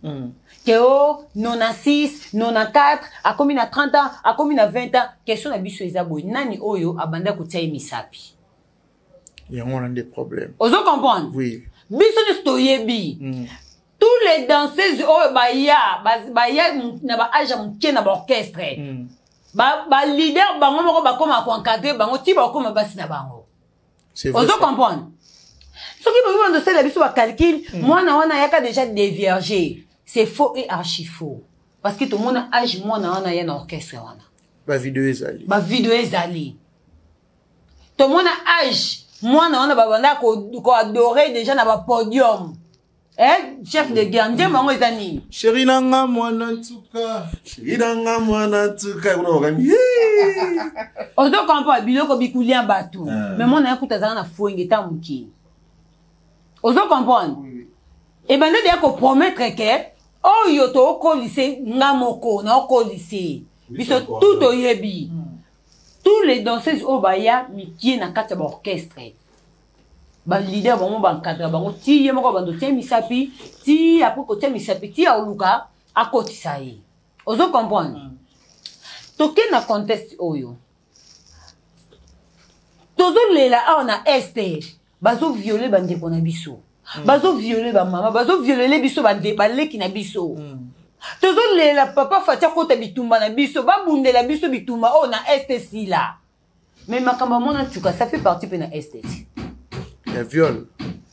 que oh 96 94 a commis na 30 ans a commis na 20 ans question na biso ezabo nani oyo abanda ko tia misapi il y a des problèmes ozo comprendre oui biso ni stoyebi tous les danseuses oyo baya na ba age mke na ba orchestre ba leader bango moko ba koma ko encadrer bango ti ba koma basi na bango ozo comprendre ce qui me dit de la biso ba calcul moi na wana yaka déjà dévierger. C'est faux et archi faux. Parce que tout le monde a âge, moi, on a un orchestre. Ma vidéo est allée. Ma vidéo est allée. Tout le monde a âge, moi, on a adoré déjà dans le podium. Eh, chef de guerre, ndiye mango ezani. Chéri nanga mwana tuka. Chéri nanga mwana tuka. On se comprend, biloko bikuli en bateau. Mais moi, on a écouté ça na fouenge ta muki. On se comprend. Et ben, on a ko promettre que oh yoto oko lycée ngamoko na oko lycée biso tout oyebi tous les danseuses obaya mikie na kati ba orchestre ba leader bango ba encadrer bango ti ye moko bando ti misapi ti après ko ti misapi ti auluka akotisa ye ozo comprendre toke na contexte oyo tozo lela a na este bazo violer bandeko na biso bazo violer ba mama bazo violer biso ba leki na biso tozo lela papa fatia kota bitumba na biso ba bundela biso bitumba o na STC là mais makamba mona tuka ça fait partie pe na STC la viol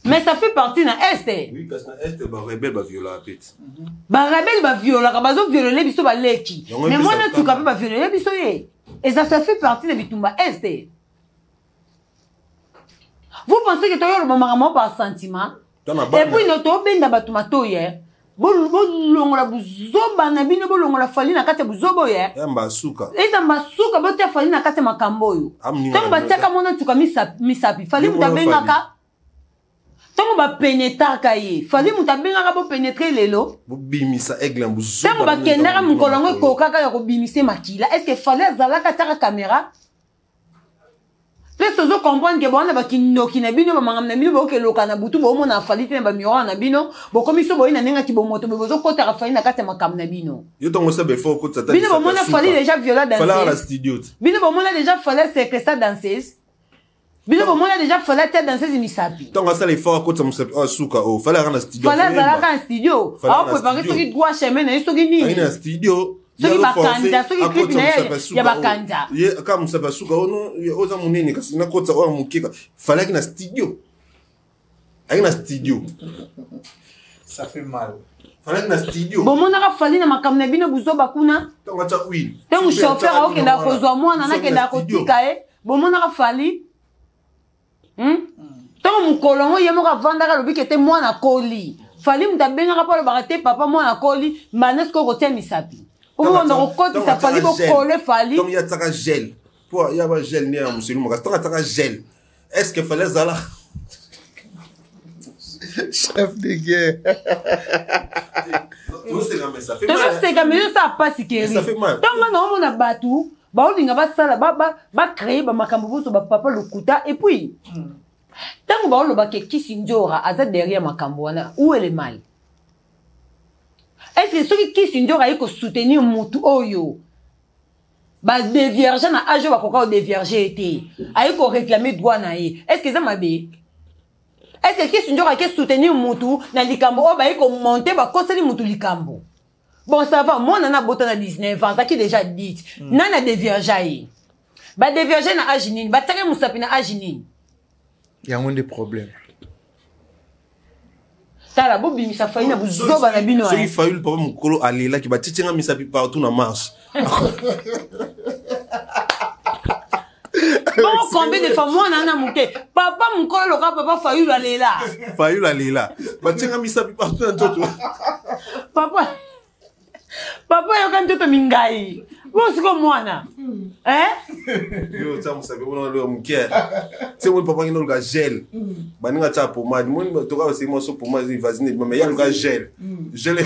mais ça fait partie na ST oui parce que na ST ba rebelle ba viola pete ba rebelle ba viola ka bazo violer biso ba leki mais mona tuka pe ba violer biso ye et ça fait partie de bitumba ST. Vous pensez que tu as le moment par sentiment? Et puis, notre benda batumato hier. Bolongola buzoba na bino bolongola fali na kate buzobo hier. Mbasuka. Eza mbasuka bote fali na kate makamboyo. Tango batiaka mona tuka misapi. Fali mutabengaka. Tango ba pénétraka ye. Fali mutabengaka bo pénétrer lelo. Bo bimisa aigle buzoba. Tango ba kendaka mukolongo kokaka ya ko bimise makila. Est-ce que fali azalaka taka caméra? Laisse vous comprendre que bon na bakinoki na bino ba mangam na bino boke loka na butu bo mona fali te ba miroir na bino bo komiso bo ina nenga ki bo moto bo zo kota fali na kata makam na bino yo tongo se be fo ko tata bino bo mona fali déjà viola danseuse fala la studio bino bo mona déjà fala séquestre danseuse Bino bon moi déjà fallait être dans ces misapi. Tant que ça les fois côté musapi suka o fallait rendre studio. Fallait zalaka en studio. Ah préparer ce qui doit chemin na ce qui ni. Ina studio. Ce qui bakanja, ce qui clip na ya bakanja. Ye kama musapi suka ono oza munene kasi na kota o mukeka. Fallait que na studio. Aina studio. Ça fait mal. Fallait que na studio. Bon mon na fallait na makamna bino buzo bakuna. Tant que ça oui. Tant chauffeur a okenda kozwa mwana na kenda kotika e. Bon mon na fallait. Tant mon kolongo yemo ka vanda ka lobi kete mwana koli. Fallait muta benga pa lo barate papa mwana koli manesko kotia misapi. Pour on a côté ça fallait ko coller fallait. Tant il y a taka gel. Pour il y a pas gel ni à monsieur Lucas. Tant taka gel. Est-ce que fallait ça là? Chef de guerre. Ça fait mal. C'est comme ça pas si que. Ça fait mal. Tant on a battu, ba on nga ba sala ba créer ba makambo so ba papa lokuta et puis tant ba on ba ke Kisinjora aza derrière makambo wana où est le mal? Est-ce que ceux qui Kisinjora iko soutenir mutu oyo ba dévierger na ajo ba koka dévierger été aiko réclamer droit na ye? Est-ce que ça m'a bé? Est-ce que Kisinjora qui soutenir mutu na likambo o ba iko monter ba koseli mutu likambo? Bon ça va, moi nana bota na 19 ans, ça qui déjà dit. Nana dévierger. Ba dévierger na ajinine, ba tare musapi na ajinine. Il y a des problèmes. Tala bo bimi sa faina buzo ba na bino. So il faille le papa mukolo alela ki ba titinga misapi partout na marche. Bon, combien de fois moi nana muke papa mukolo loka papa faille la lela. Faille la lela. Ba titinga misapi partout na toto. Papa yo kan toto mingai. Bon siko mwana. Yo tsa musapi bona lo muke. C'est mon papa qui nous le gel. Baninga tsa pomade. Moi to ka c'est moi so pomade vasine mais ya le gel. Gel.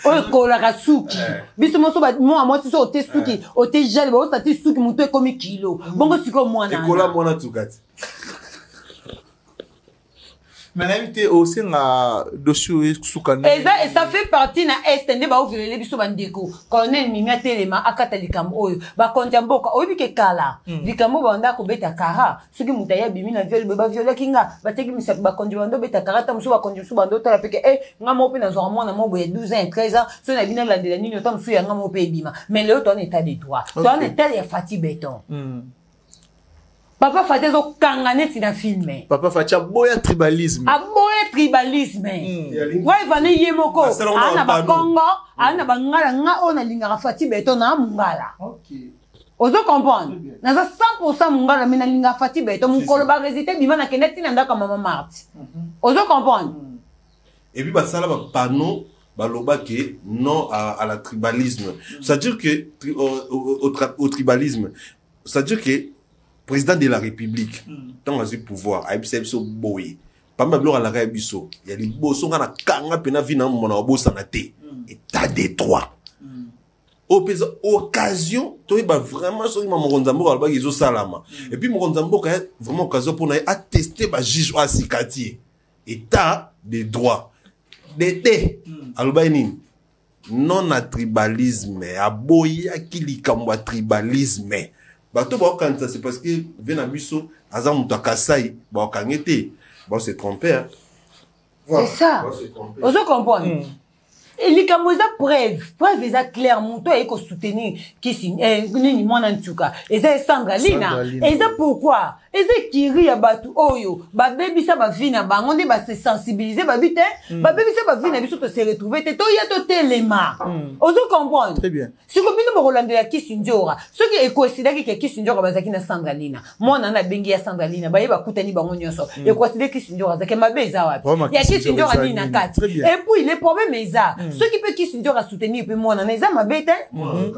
Oyo kola ka suki. Biso mo so ba moi so te suki, o te gel ba o sa te suki muto e komi kilo. Bongo siko mwana. E kola mwana tukati. Mais l'invité aussi na dossier soukane. Et ça fait partie na estende ba ouvrir biso bandeko. Colonel Mimia Telema akata likambo oyo. Ba konja mboka oyo bike kala. Likambo ba ndako beta kara. Soki mutaya bimi na viol ba viola kinga. Ba teki misa ba konja bando beta kara ta muso ba konja muso bando tala peke nga mo pe na zo mwana mo boye 12 ans 13 ans. So na bina landela nini ta muso ya nga mo pe bima. Mais le to en état de droit. To en état de fati béton. Papa Fatia zo kangane tina filme. Papa Fatia boya tribalisme. A boya tribalisme. Ouais vani yemoko. Ana ba Congo, ana ba ngala nga ona linga Fati beto na mungala. OK. Ozo comprendre. Na za 100% mungala mena linga Fati beto mukolo ba résister bima na keneti na ndaka mama Marti. Ozo comprendre. Et puis bah ça là ba panneau baloba que non à la tribalisme. C'est-à-dire que au tribalisme, c'est-à-dire que président de la République, tant que pouvoir, a eu boy. Pas mal à la Rébiso. Il y a des bossons qui ont kanga pena vina mon abo sanate. État des droits. Occasion, tu vas vraiment sur mon Ronzambo alba iso salama. Et puis mon Ronzambo a vraiment occasion pour nous attester ba juge à sikati. État des droits. D'été. Alba nini. Non à tribalisme. Aboya qui li kamba tribalisme. Bato ba okanta c'est parce que vena biso aza mutu akasai ba okangete ba se tromper. Voilà. C'est ça. Vous comprenez? Et les camoisa preuve eza clair mutu eko soutenir kisi nini mwana ntuka eza Sandra Lina. Eza pourquoi? Eza kiri ya batu oyo ba baby sa ba vina bango nde ba se sensibiliser ba bite ba baby sa ba vina biso to se retrouver te to ya to telema. Ozo comprendre? Très bien. Si ko bino Rolando ya Kisinjora, ce qui est considéré que Kisinjora bazaki na Sandra Lina. Mwana na bengi ya Sandra Lina ba yeba kutani bango nyonso. Et considéré Kisinjora zaki mabeza wapi? Ya Kisinjora Lina kati. Et puis les problèmes eza ceux qui peut Kisinjora soutenir pe mwana na eza mabete.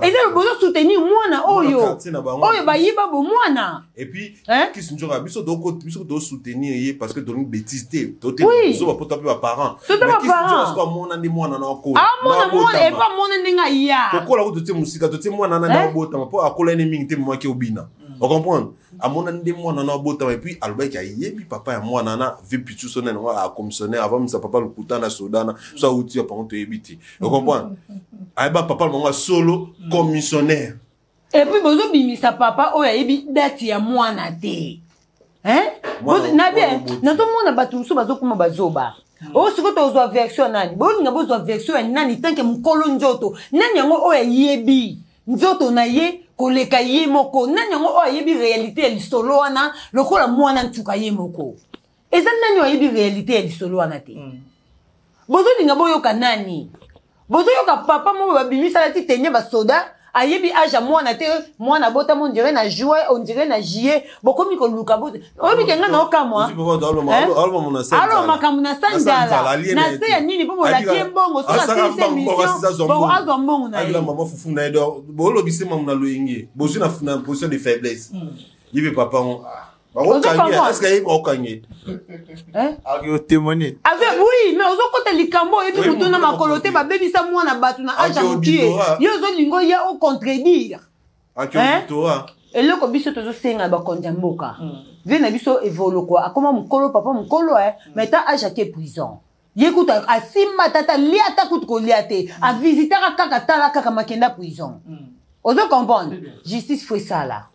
Eza le besoin soutenir mwana oyo. Oyo ba yiba bo mwana. Et puis Kisinjora biso do soutenir parce que donne bêtise té. Oui. Biso ba potape ba parents. Mais Kisinjora ko mwana ndi mwana na ko. Ah mwana et pas mwana ndinga ya. Kokola ko te musika to mwana na bota po akola ni mingi te mo ke obina. On comprend? Amona ndi mwana na bota et puis albert ya yebi papa ya mwana na vi pichu sonne na commissionnaire avant sa papa le kutana sodana so outi pa on te ebiti. On comprend? Aiba papa mo solo commissionnaire. Et puis bozo bimisa papa oya yebi date ya mwana te. Hein? Na bien, na to mona batusu bazokuma bazoba. O siko to zo version nani. Bo nga bozo version nani tanke mukolo nzoto. Nani yango oya yebi. Nzoto na ye koleka ye moko. Nani yango oya yebi réalité ya lisolo wana lokola mwana ntuka ye moko. Eza nani oya yebi réalité ya lisolo wana te. Bozo linga boyoka nani? Bozo yoka papa mo babimisa la ti tenye ba soda. Ayebi aja mwana te mwana bota mon dirait na juin on dirait na juillet bokomi ko luka bota obi kenga na okamwa alors makamuna sandala na se ya nini bobo la kiembongo so na se mission bo azo mbongo na ye maman fufu na edo bo lobise mamu na loyenge bozu na position de faiblesse yibe papa on est-ce qu'il y a okanye au témoigner oui mais ozo kota likambo et puis mutuna makolote ba bebisa mwana batu na aja mukie yo zo lingo ya au contredire et le ko biso tozo senga ba konja mboka vena biso evolo quoi akoma mukolo papa mukolo mais ta aja ke prison yekuta asimba tata liata kutuko liate a visiter kaka tala kaka makenda prison ozo comprendre justice fait ça là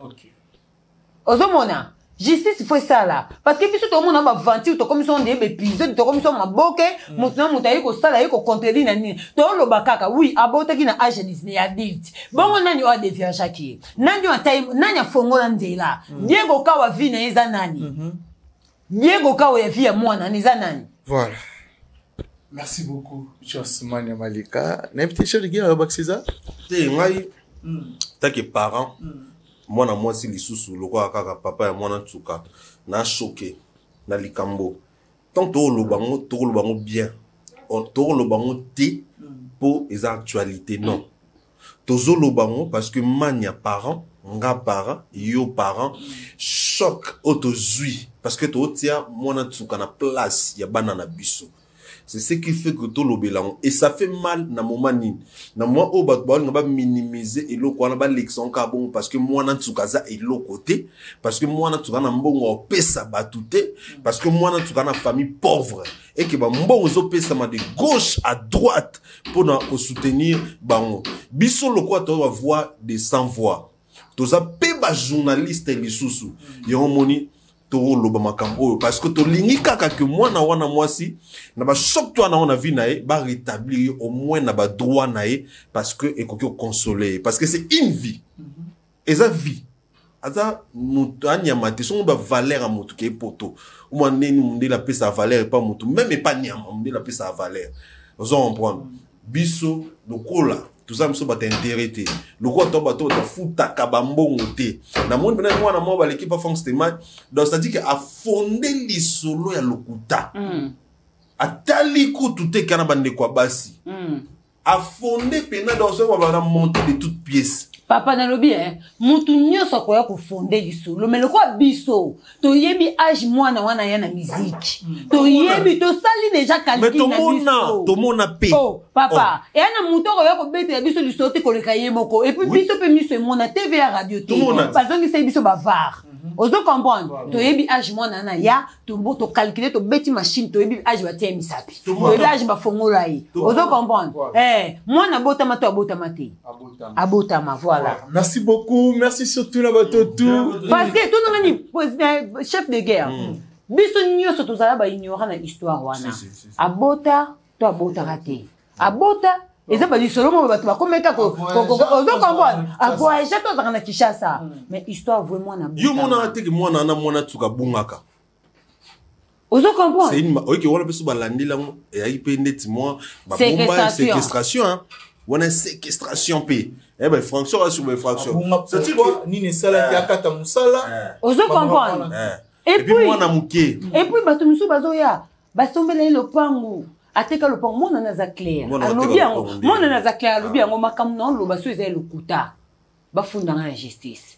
ozo mona justice faut ça là parce que biso to mona ba venture to comme son de épisode to comme son maboke mutna mutayi ko sala yi ko contredire na nini to lo bakaka oui abota ki na age Disney adulte bongo nani o devia chaki nani o time nani afongola ndela Diego kawa vi na eza nani Diego kawa ya vi ya mwana ni za nani. Voilà, merci beaucoup Josmane Malika. Na petit chose de guerre ba César te ngai ta que parents mwana mwasi lisusu lokwa kaka papa ya mwana tsuka na choqué na likambo tant to lo bango bien to lo bango te pour les actualités non tozo lo bango parce que mania parent nga parent yo parent choc autozui parce que to tia mwana tsuka na place ya bana na biso. C'est ce qui fait que tout l'obélango. Et ça fait mal dans mon manine. Dans moi, on va minimiser et l'eau, on va l'exemple carbone parce que moi, dans tout cas, et l'autre côté. Parce que moi, dans tout cas, on peut ça batouter. Parce que moi, dans tout cas, on a famille pauvre. Et que, bon, on peut ça de gauche à droite pour soutenir, bon, biso le quoi, tu vas voir des sans voix. Tous ça, péba journaliste et les sous-sous. Yon moni. Parce que to lingi kaka que moi na wana mwasi na ba choc toi na on vu nae ba rétablir au moins na ba droit nae parce que et ko consoler parce que c'est une vie et ça vie ata mutanya mate son ba valeur à mutu ke poto ou moi neni munde la paix sa valeur pas mutu même pas nyama munde la paix sa valeur vous en prendre biso lokola tout ça me so ba t'intérêter le quoi to ba to futa kabambongo te na monde bena mwana mo ba l'équipe fonctionnement donc ça dit que a fondé lisolo ya lokuta atali ko tuté kana bande kwa basi a fondé pena dans ce ba monter de toutes pièces. Papa nalobi mutu nyoso ko ya ko fonder lisolo mais le quoi biso to yebi age mwana wana ya na musique to yebi to sali déjà calcul na to mona pe oh papa et na mutu ko ya ko bete biso lisolo te ko le kaye moko et puis biso pe miso mona TV ya radio te parce que c'est biso bavard ozo comprendre to yebi age mwana na ya to to calculer to beti machine to yebi age batie misapi to yebi age ba fongola yi ozo comprendre mwana botama to abotama te abotama voilà. Merci beaucoup, merci surtout la bateau tout. Parce que tout le monde chef de guerre. Biso nyoso to zala ba ignorant na histoire wana. Abota to abota raté. Abota eza ba lisolo mo ba to ba komeka ko ozo comprendre. Avoyage to zaka na Kinshasa. Mais histoire vraiment na. Yo mona te ke mwana na mona tsuka bungaka. Ozo comprendre. C'est une OK wala biso ba landela mo e ayi pe ndeti mo ba bomba séquestration hein. On a séquestration P. Eh ben, fraction sur mes fractions. C'est tu vois, ni ne sala qui a kata musala. Ozo comprendre. Et puis moi na muké. Et puis bato musu bazoya. Basombela le pango. Ateka le pango mona na za clair. Alobi yango. Mona na za clair alobi yango makamu na lo baso eza le kuta. Bafunda na justice.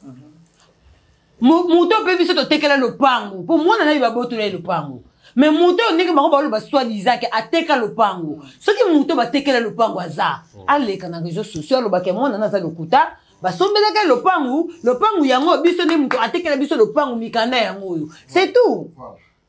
Muto pe biso to tekela le pango. Pour mona na ba botola le pango. Mais muto ndenge bango ba lo ba soi-disant que ateka le pango. Ce qui muto ba tekela le pango aza. Aleka na réseaux sociaux lo ba ke mona na za le kuta. Basombela ka le pango yango biso ne muto atekela biso le pango mikanda yango yo. C'est tout.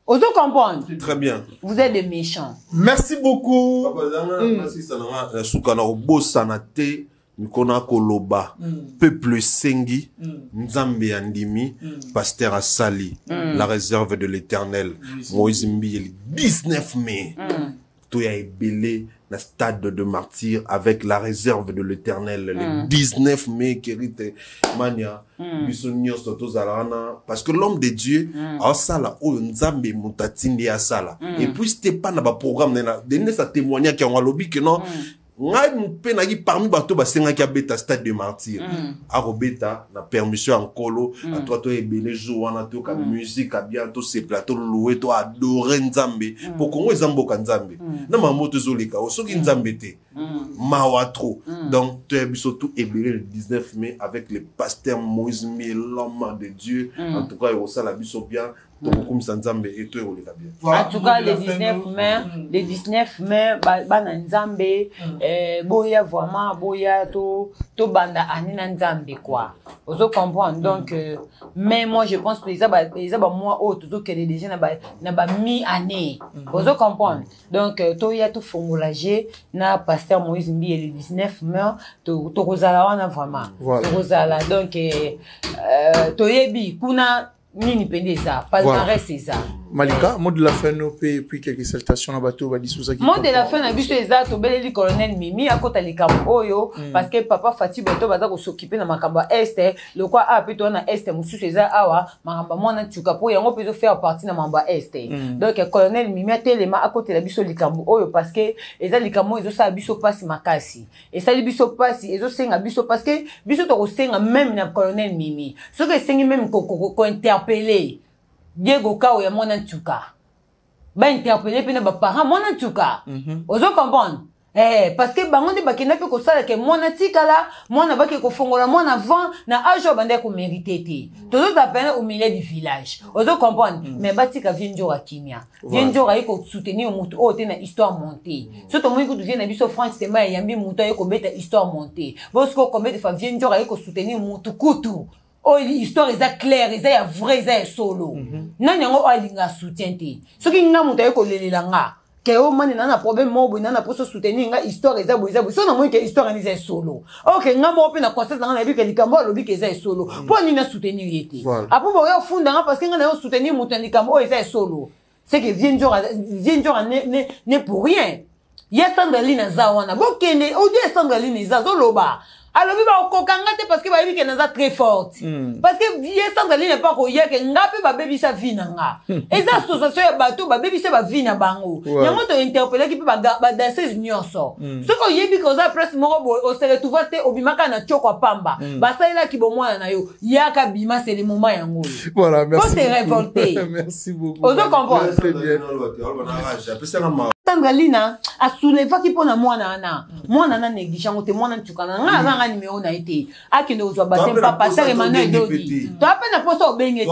Ozo comprendre. Très bien. Vous êtes des méchants. Merci beaucoup. Papa zanga merci ça na suka na bossa na te mikona koloba peuple sengi nzambe andimi pasteur asali la réserve de l'Éternel Moïse Mbieli 19 mai tout ya ebele na stade de martyr avec la réserve de l'Éternel le 19 mai Kerite mania biso nyonso tozalana parce que l'homme de Dieu asala oyo nzambe mutatindi asala et puis c'était pas na ba programme na donner sa témoignage qui ont lobby que non ngai mpe na parmi bato basenga ki abeta stade de martyr a robeta na permission en colo à toi to ebele jour wana to ka musique a bientôt ces plateaux louer to adorer nzambe pour kongo ezamboka nzambe na mamoto zoleka osoki nzambe te mawa trop donc to biso tout ebele le 19 mai avec le pasteur Moïse Mbieli l'homme de Dieu en tout cas il resala biso bien. Donc, comme ça, Nzambe et toi, on les a bien. En tout cas, le 19 mai, bana Nzambe, boya vraiment, boya to banda anina Nzambe quoi. Vous comprenez donc, mais moi je pense que les moi autres, que les gens n'a pas mis année. Vous comprenez donc, to ya to formulager na pasteur Moïse Mbieli le 19 mai, to rozala wana vraiment. To rozala donc, to yebi kuna. Nini pendeza, palmarès c'est ça. Malika, mot de la fin, nous puis quelques salutations à bateau, va disouza qui. Mot de la fin, na biso eza to beleli colonel Mimi akota likambo oyo parce que papa Fati bato baza ko s'occuper na makamba est le quoi a plutôt na est mususu eza awa makamba mona tuka po yango pezo faire partie na mamba est. Donc colonel Mimi atelema akota la biso likambo oyo parce que eza likambo ezo sa biso passe makasi. Et ça biso passe ezo senga biso parce que biso to ko senga même na colonel Mimi. Ce que sengi même ko interpeller Diego Kao ya mwana ntuka. Ba interpeller pe na ba parents mwana ntuka. Ozo comprendre? Parce que bango de bakena pe ko sala ke mwana tika la, mwana ba ke ko fongola mwana vent na ajo bande ko mériter te. Tozo appelle au milieu du village. Ozo comprendre? Mais ba tika vienjo a kimia. Vienjo a ko soutenir mutu o te na histoire montée. Surtout moi ko vient na biso France te ma yambi mutu ko beta histoire montée. Bosko combien de fois vienjo a ko soutenir mutu kutu. Oh, l'histoire est claire, est vraie, est solo. Nani yango alinga soutien te. Ce qui nga muta ko lelelanga. Ke o mani nana problème mo bo nana pour soutenir nga histoire est boiza. So na mo ke histoire ni solo. OK, nga mo pe na conscience nga na bi ke likambo lobi ke est solo. Pour ni na soutenir yete. Apo bo ya funda nga parce que nga na soutenir muta likambo est solo. C'est que vient jour ne pour rien. Ya Sandrine Zawana. Bo kene o de Sandrine Zazoloba. Alors, il va au parce que baby est très forte. Parce que vie Sandrine n'est pas koya que ngapi ba baby sa vie nanga. Et ça association ya bateau ba baby sa ba vie na bango. Yango to interpeller qui peut ba danser nyonso. Ce ko yebi ko za presse moko o se retrouver te obimaka na choko pamba. Ba ça là ki bo mwana na yo. Yaka bima c'est le moment yango. Voilà, merci. Faut te révolter. Merci beaucoup. Ozo comprendre. Très bien. Sandrine a soulevé qui pona mwana na. Mwana na négligeant te mwana tukana nga numéro na été akende ozwa batem papa sere Emmanuel Dodi to apena poso obengete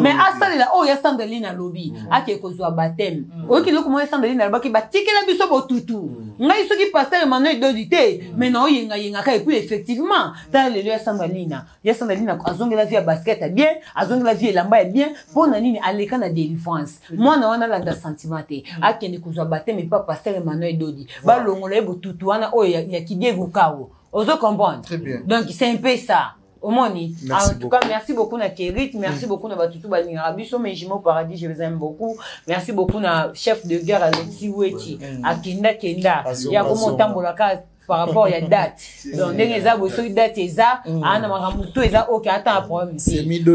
mais asale la o ya Sandrine na lobby ake kozwa batem oki loko mo ya Sandrine na baki batikela biso botutu ngai soki pasteur Emmanuel Dodi te mais na yenga ka et puis effectivement dans le lieu ya Sandrine azongela vie ya basket bien azongela vie elamba bien pona nini aleka na délivrance mwana wana la sentiment te akende kozwa batem et papa pasteur Emmanuel Dodi balongola botutu wana o ya Diego Kao. Ozo comprendre. Très bien. Donc c'est un peu ça. Au moni. En tout cas, merci beaucoup na Kérit, merci beaucoup na Batutu Balingarabiso, mais Jimo Paradis, je vous aime beaucoup. Merci beaucoup na chef de guerre Alexis Weti, à Kenda. Il y a comment tambolaka par rapport à la date. Donc les eza boso date eza, ana maramuto eza OK attends problème. C'est mido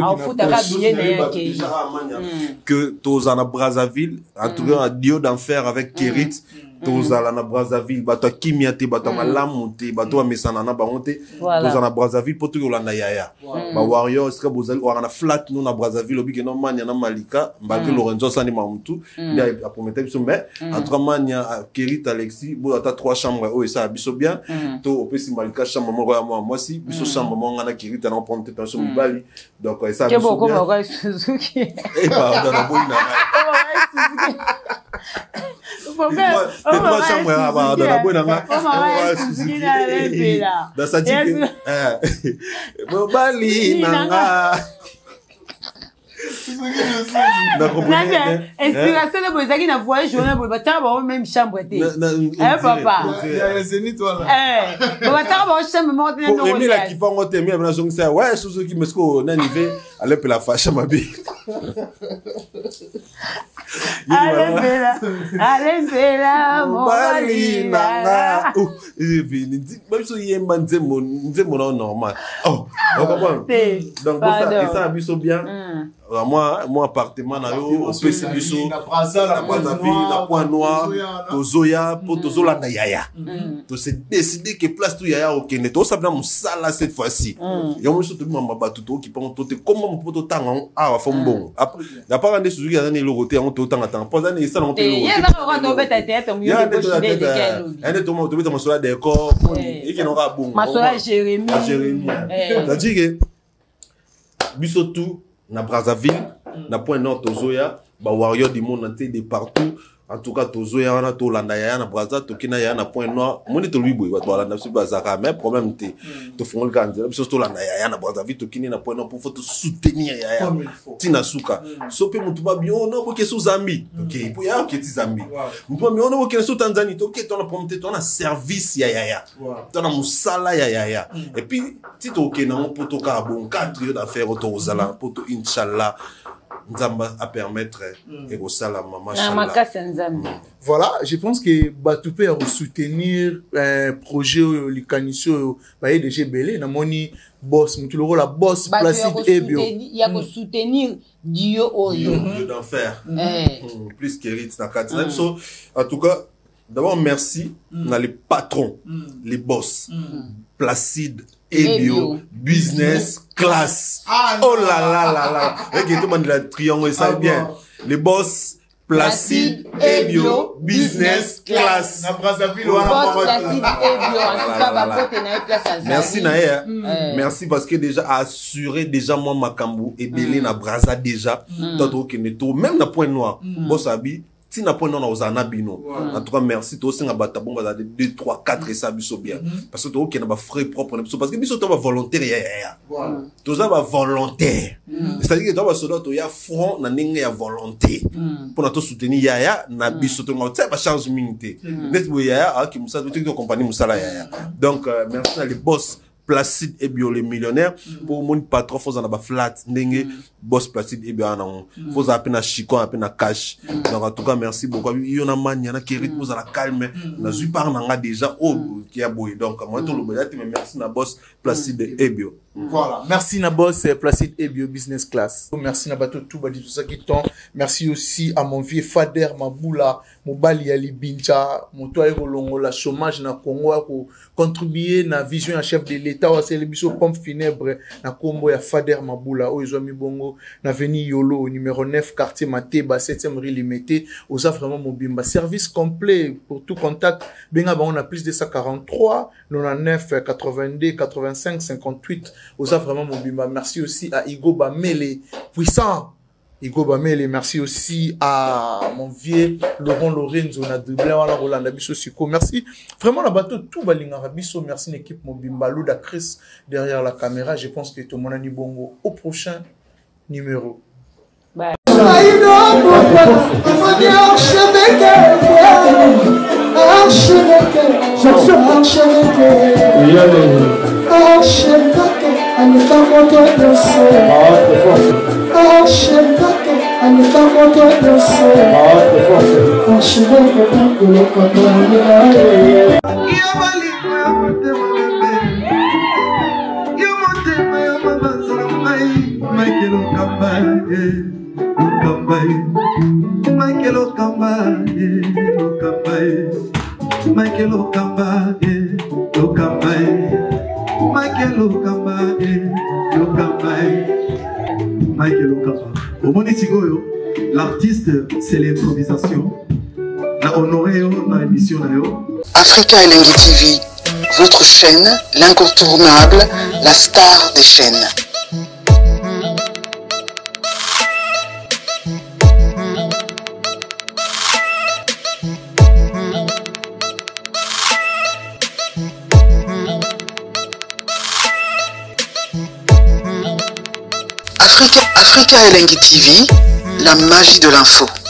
que Tozana Brazzaville, en tout cas Dio d'enfer avec Kérit. Tozala na Brazzaville bato kimia te bato malamu te bato mesana na bangote tozala na Brazzaville poto yolanda yaya ba warrior est-ce que bozali wana flat nous na Brazzaville obi que non mania na Malika mbaki Lorenzo sani mamutu il a prometté biso mais en tout cas mania Kérit Alexis bo ata 3 chambres o ça biso bien to opesi Malika chambre moko ya moi si biso chambre mo ngana Kérit na prendre tension mibali donc ça biso bien Suzuki et pardon na boina trois chambres là-bas dans la bonne dans sa tique Bobali nanga Inspiration de Bozaki na voyage, on a même chambre. Papa. Pour aimer la qui part, on t'aime bien, ouais, sous ceux qui me scot, on a nivé, allez, la fâche à ma bille. Allez, mon mari, même si il y a un normal. Oh, donc, ça a vu bien. Moi, appartement, on peut se dire, la point noir, Tozoya, pour Tozola na Yaya. Tu sais décider que place tout Yaya au Kenya. Tu sais bien mon sala cette fois-ci. Il y a un monsieur qui m'a battu qui pense tout comment on peut tout temps à fond bon. Il y a pas un des sujets qui a donné le roté en tout temps à temps. Pas un des ça on peut le roté. Il y a un des tombé dans mon sola décor et qui n'aura bon. Ma sola Jérémy. C'est-à-dire que bisotou na Brazzaville, na point nord Tozoya, ba warrior du monde entier de partout. En tout cas, Tozoya, on a tout l'andaya, na Brazza, Tokina, ya na point nord. Mon est lui, boy, tu vas sur Bazaka, mais problème t'es, tu fais le candidat, parce que tout l'andaya, na Brazzaville, Tokina, na point nord pour te soutenir, ya, Tina Souka. Sopé mon tuba bien, non, ok, sous amis, ok, pour ya, ok, tes amis. Mon tuba bien, non, ok, sous Tanzanie, ok, tu as prometé, tu as service, ya, tu as moussala, ya. Et puis, si tu ok, na mon poto carbon, 4 ans d'affaires, autour aux alas, poto, Inch'Allah. Nzamba à permettre et au salama voilà, je pense que Batoupé a soutenir un projet le canisso bah DG Belé na moni boss mutulo la boss Placide Ebio il y a que soutenir Dio Oyo d'enfer plus qu'Eritz na katina so en tout cas d'abord merci na les patrons les boss Placide Ebio business class. Oh là là là là. Regarde tout le monde la triangle ça bien. Les boss Placide Ebio business class. Na Brazzaville ou Placide Ebio en tout cas va porter na place. Merci Naïa. Merci parce que déjà assuré déjà moi Makambu et Belé na Brazza déjà. D'autres qui ne tout même na point noir. Boss Abi si na point non aux anabino en tout cas merci toi aussi na batabon ba 2 3 4 et ça biso bien parce que toi qui na ba frais propre parce que biso toi ba volontaire ya toi ça ba volontaire c'est-à-dire que toi ba soldat toi ya front na ninga ya volonté pour na to soutenir ya na biso toi ça ba charge minité net ya qui musa to compagnie musala ya donc merci à les boss Placide Ebio les millionnaires pour mon patron faut en avoir flat ndenge boss Placide Ebio en faut appeler na chico appeler na cash donc en tout cas merci beaucoup il y en a man il y en a qui rythme à la calme na zu par nanga déjà oh qui a boy donc moi tout le monde mais merci na boss Placide Ebio voilà merci na boss Placide Ebio business class merci na bateau tout badi tout ça qui tombe merci aussi à mon vieux Fader Maboula Mobali Ali Bincha mon toi Rolongo la chômage na Congo pour contribuer na vision en chef de l'État wa c'est le biso pompe funèbre na Kombo ya Fader Maboula o ezwa mi bongo na veni Yolo numéro 9 quartier Mateba 7e rue Limité osa vraiment mobimba service complet pour tout contact benga ba on a plus de 143 99 82 85 58 osa vraiment mobimba merci aussi à Igo Bamele puissant Igo Bamele, merci aussi à mon vieux Laurent Lorenzo na dribblé wala Rolanda biso siko. Merci vraiment la bateau tout balinga biso, merci l'équipe Mobimba Louda Chris derrière la caméra. Je pense que tout le monde a dit bongo au prochain numéro. Bye. L'artiste, c'est l'improvisation. La honoré dans l'émission. Africa Elengi TV, votre chaîne, l'incontournable, la star des chaînes. Africa Elengi TV, la magie de l'info.